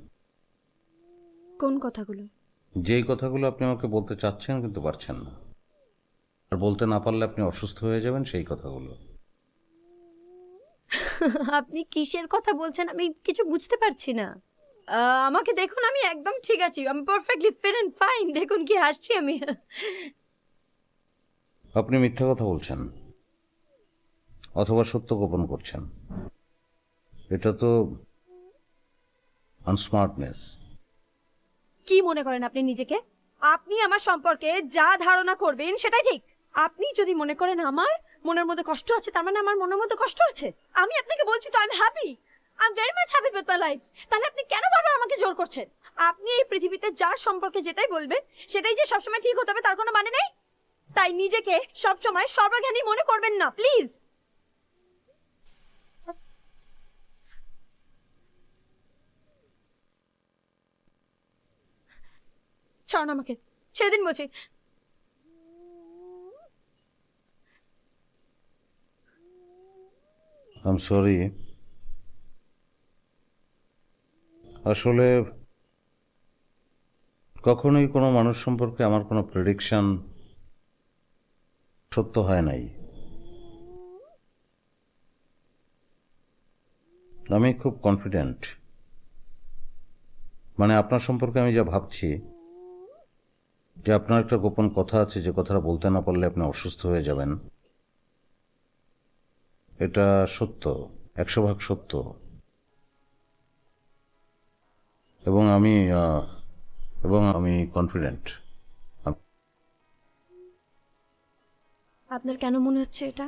কোন কথাগুলো? যেই কথাগুলো আপনি আমাকে বলতে চাচ্ছেন কিন্তু পারছেন না, আর বলতে না পারলে আপনি অসুস্থ হয়ে যাবেন, সেই কথাগুলো। আপনি কিসের কথা বলছেন আমি কিছু বুঝতে পারছি না। আমাকে দেখুন, আমি একদম ঠিক আছি, আমি পারফেক্টলি ফিট এন্ড ফাইন। দেখুন কি হাসছি আমি। আপনি মিথ্যা কথা বলছেন অথবা সত্য গোপন করছেন। এটা তো আনস্মার্টনেস। কি মনে করেন আপনি নিজেকে? আপনি আমার সম্পর্কে যা ধারণা করবেন সেটাই ঠিক। আপনি যদি মনে করেন আমার মনের মধ্যে কষ্ট আছে, তার মানে আমার মনের মধ্যে কষ্ট আছে। আমি আপনাকে বলছি তো, I am happy, I am very much happy with my life. তাহলে আপনি কেন বারবার আমাকে জোর করছেন? আপনি এই পৃথিবীতে যার সম্পর্কে যেটাই বলবেন সেটাই যে সবসময় ঠিক হতে হবে তার কোনো মানে নেই। তাই নিজেকে সবসময় সর্বজ্ঞানী মনে করবেন না, প্লিজ। ছাড়ুন আমাকে, ছেড়ে দিন বলছি। I am sorry. আসলে কখনোই কোনো মানুষ সম্পর্কে আমার কোনো প্রেডিকশন সত্য হয় নাই। আমি খুব কনফিডেন্ট, মানে আপনার সম্পর্কে আমি যা ভাবছি যে আপনার একটা গোপন কথা আছে, যে কথাটা বলতে না পারলে আপনি অসুস্থ হয়ে যাবেন, এটা সত্য, 100% সত্য। এবং আমি কনফিডেন্ট। আপনার কেন মনে হচ্ছে এটা?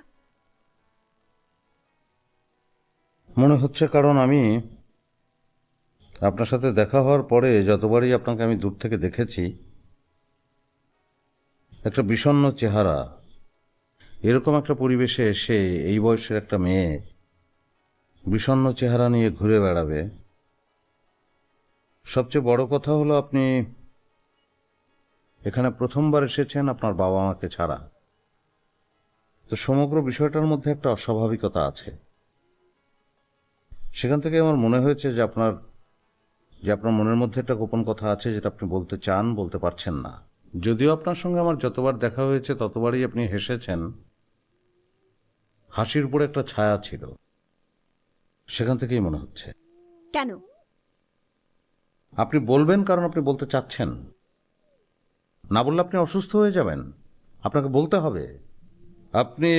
মনে হচ্ছে কারণ আমি আপনার সাথে দেখা হওয়ার পরে যতবারই আপনাকে আমি দূর থেকে দেখেছি, একটা বিষণ্ণ চেহারা, এরকম একটা পরিবেশে এসে এই বয়সের একটা মেয়ে বিষণ্ণ চেহারা নিয়ে ঘুরে বেড়াবে। সবচেয়ে বড় কথা হলো আপনি এখানে প্রথমবার এসেছেন আপনার বাবা মাকে ছাড়া, তো সমগ্র বিষয়টার মধ্যে একটা অস্বাভাবিকতা আছে। সেখান থেকে আমার মনে হয়েছে যে আপনার মনের মধ্যে একটা গোপন কথা আছে যেটা আপনি বলতে চান, বলতে পারছেন না। যদিও আপনার সঙ্গে আমার যতবার দেখা হয়েছে ততবারই আপনি হেসেছেন, হাসির উপরে একটা ছায়া ছিল, সেখান থেকেই মনে হচ্ছে। কেন? আপনি বলবেন কারণ আপনি বলতে চাচ্ছেন, না বললে আপনি অসুস্থ হয়ে যাবেন, আপনাকে বলতে হবে। আপনি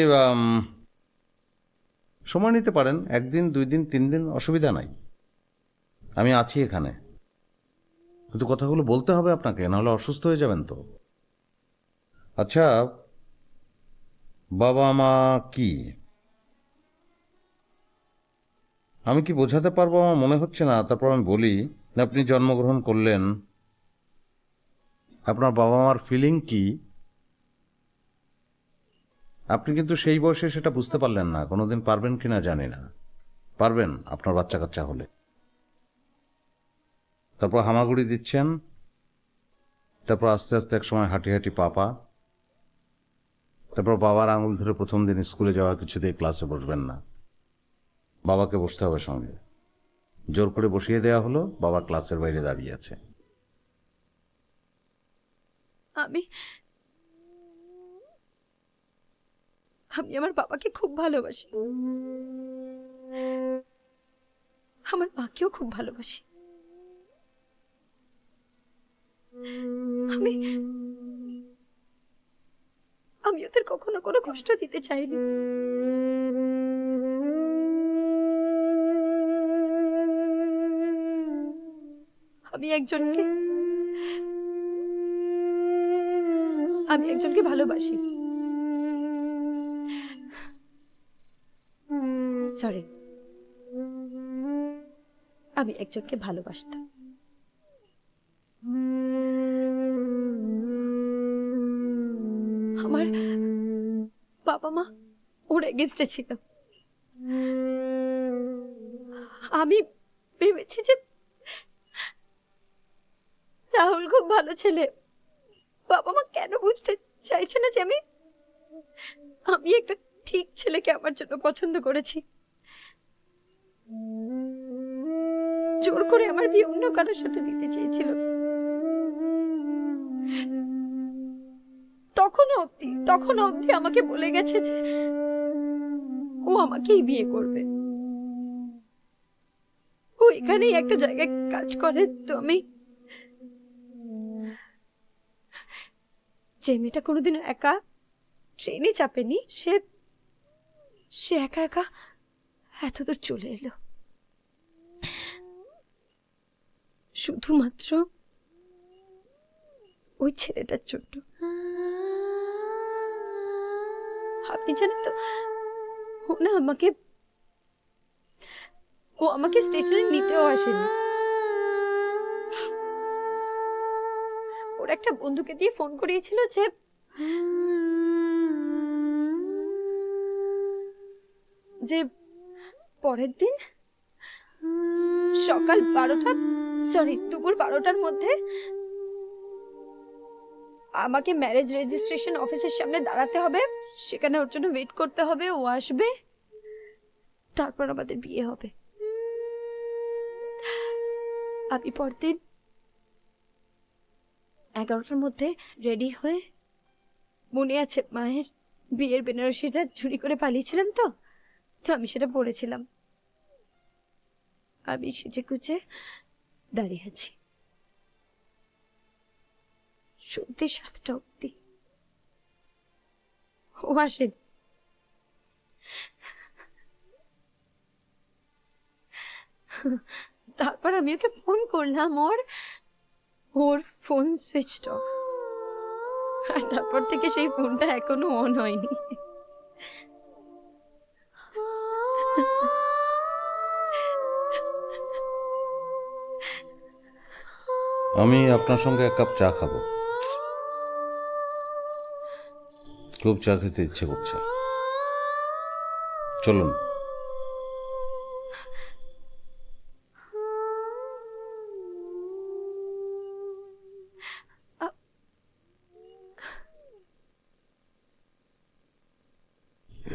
সময় নিতে পারেন, 1 দিন 2 দিন 3 দিন, অসুবিধা নাই, আমি আছি এখানে, কিন্তু কথাগুলো বলতে হবে আপনাকে, নাহলে অসুস্থ হয়ে যাবেন তো। আচ্ছা, বাবা মা কি আমি কি বোঝাতে পারবো? আমার মনে হচ্ছে না, তারপর আমি বলি। আপনি জন্মগ্রহণ করলেন, আপনার বাবা মার ফিলিং কি আপনি কিন্তু সেই বয়সে সেটা বুঝতে পারলেন না। কোনোদিন পারবেন কিনা জানি না, পারবেন আপনার বাচ্চা কাচ্চা হলে। তারপর হামাগুড়ি দিচ্ছেন, তারপর আস্তে আস্তে এক সময় হাঁটি হাঁটি পাপা, তারপর বাবার আঙুল ধরে প্রথম দিন স্কুলে যাওয়া, কিছুতেই ক্লাসে বসবেন না, বাবাকে বসতে হবে সঙ্গে, জোর করে বসিয়ে দেওয়া হলো, বাবা ক্লাসের বাইরে দাঁড়িয়ে আছে। আমি আমার বাবাকে খুব ভালোবাসি, আমার মাকেও খুব ভালোবাসি। আমি ওদের কখনো কোনো কষ্ট দিতে চাইনি। আমি একজনকে আমি একজনকে ভালোবাসি। সরি, আমি একজনকে ভালোবাসতাম। আমার বাবা মা ওর এগেইনস্টে ছিল। আমি ভেবেছি যে রাহুল খুব ভালো ছেলে, বাবা মা কেন বুঝতে চাইছে না যে আমি একটা ঠিক ছেলেকে আমার জন্য পছন্দ করেছি। জোর করে আমার বিয়ে অন্য কারোর সাথে দিতে চেয়েছিল। তখনও অবধি আমাকে বলে গেছে যে ও আমাকেই বিয়ে করবে। ও এখানেই একটা জায়গায় কাজ করে। তো আমি, যে মেয়েটা কোনোদিন একা ট্রেনে চাপেনি, সে একা একা এতদূর চলে এলো শুধুমাত্র ওই ছেলেটার জন্য। আপনি জানেন তো, ও আমাকে স্টেশনে নিতেও আসেনি। ওর একটা বন্ধুকে দিয়ে ফোন করিয়েছিল যে পরের দিন সকাল 12টা, দুপুর 12টার মধ্যে আমাকে ম্যারেজ রেজিস্ট্রেশন অফিসের সামনে দাঁড়াতে হবে, সেখানে ওর জন্য ওয়েট করতে হবে, ও আসবে, তারপর আমাদের বিয়ে হবে। আমি পরদিন 11টার মধ্যে রেডি হয়ে, মনে আছে মায়ের বিয়ের বেনারসিটা চুরি করে পালিয়েছিলাম, তো আমি সেটা পরেছিলাম। আমি সেজে গুজে দাঁড়িয়ে আছি সন্ধ্যে 7টা অব্দি। ও আসেন। তারপর আমি ওকে ফোন করলাম, ওর ফোন সুইচড অফ। আর তারপর থেকে সেই ফোনটা এখনো অন হয়নি। আমি আপনার সঙ্গে এক কাপ চা খাবো, খুব চা খেতে ইচ্ছে করছে। চলুন।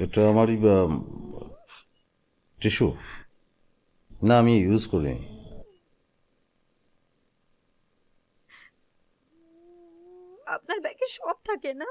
এটা আমারই টিস্যু না, আমি ইউজ করিনি। আপনার ব্যাগে সব থাকে না?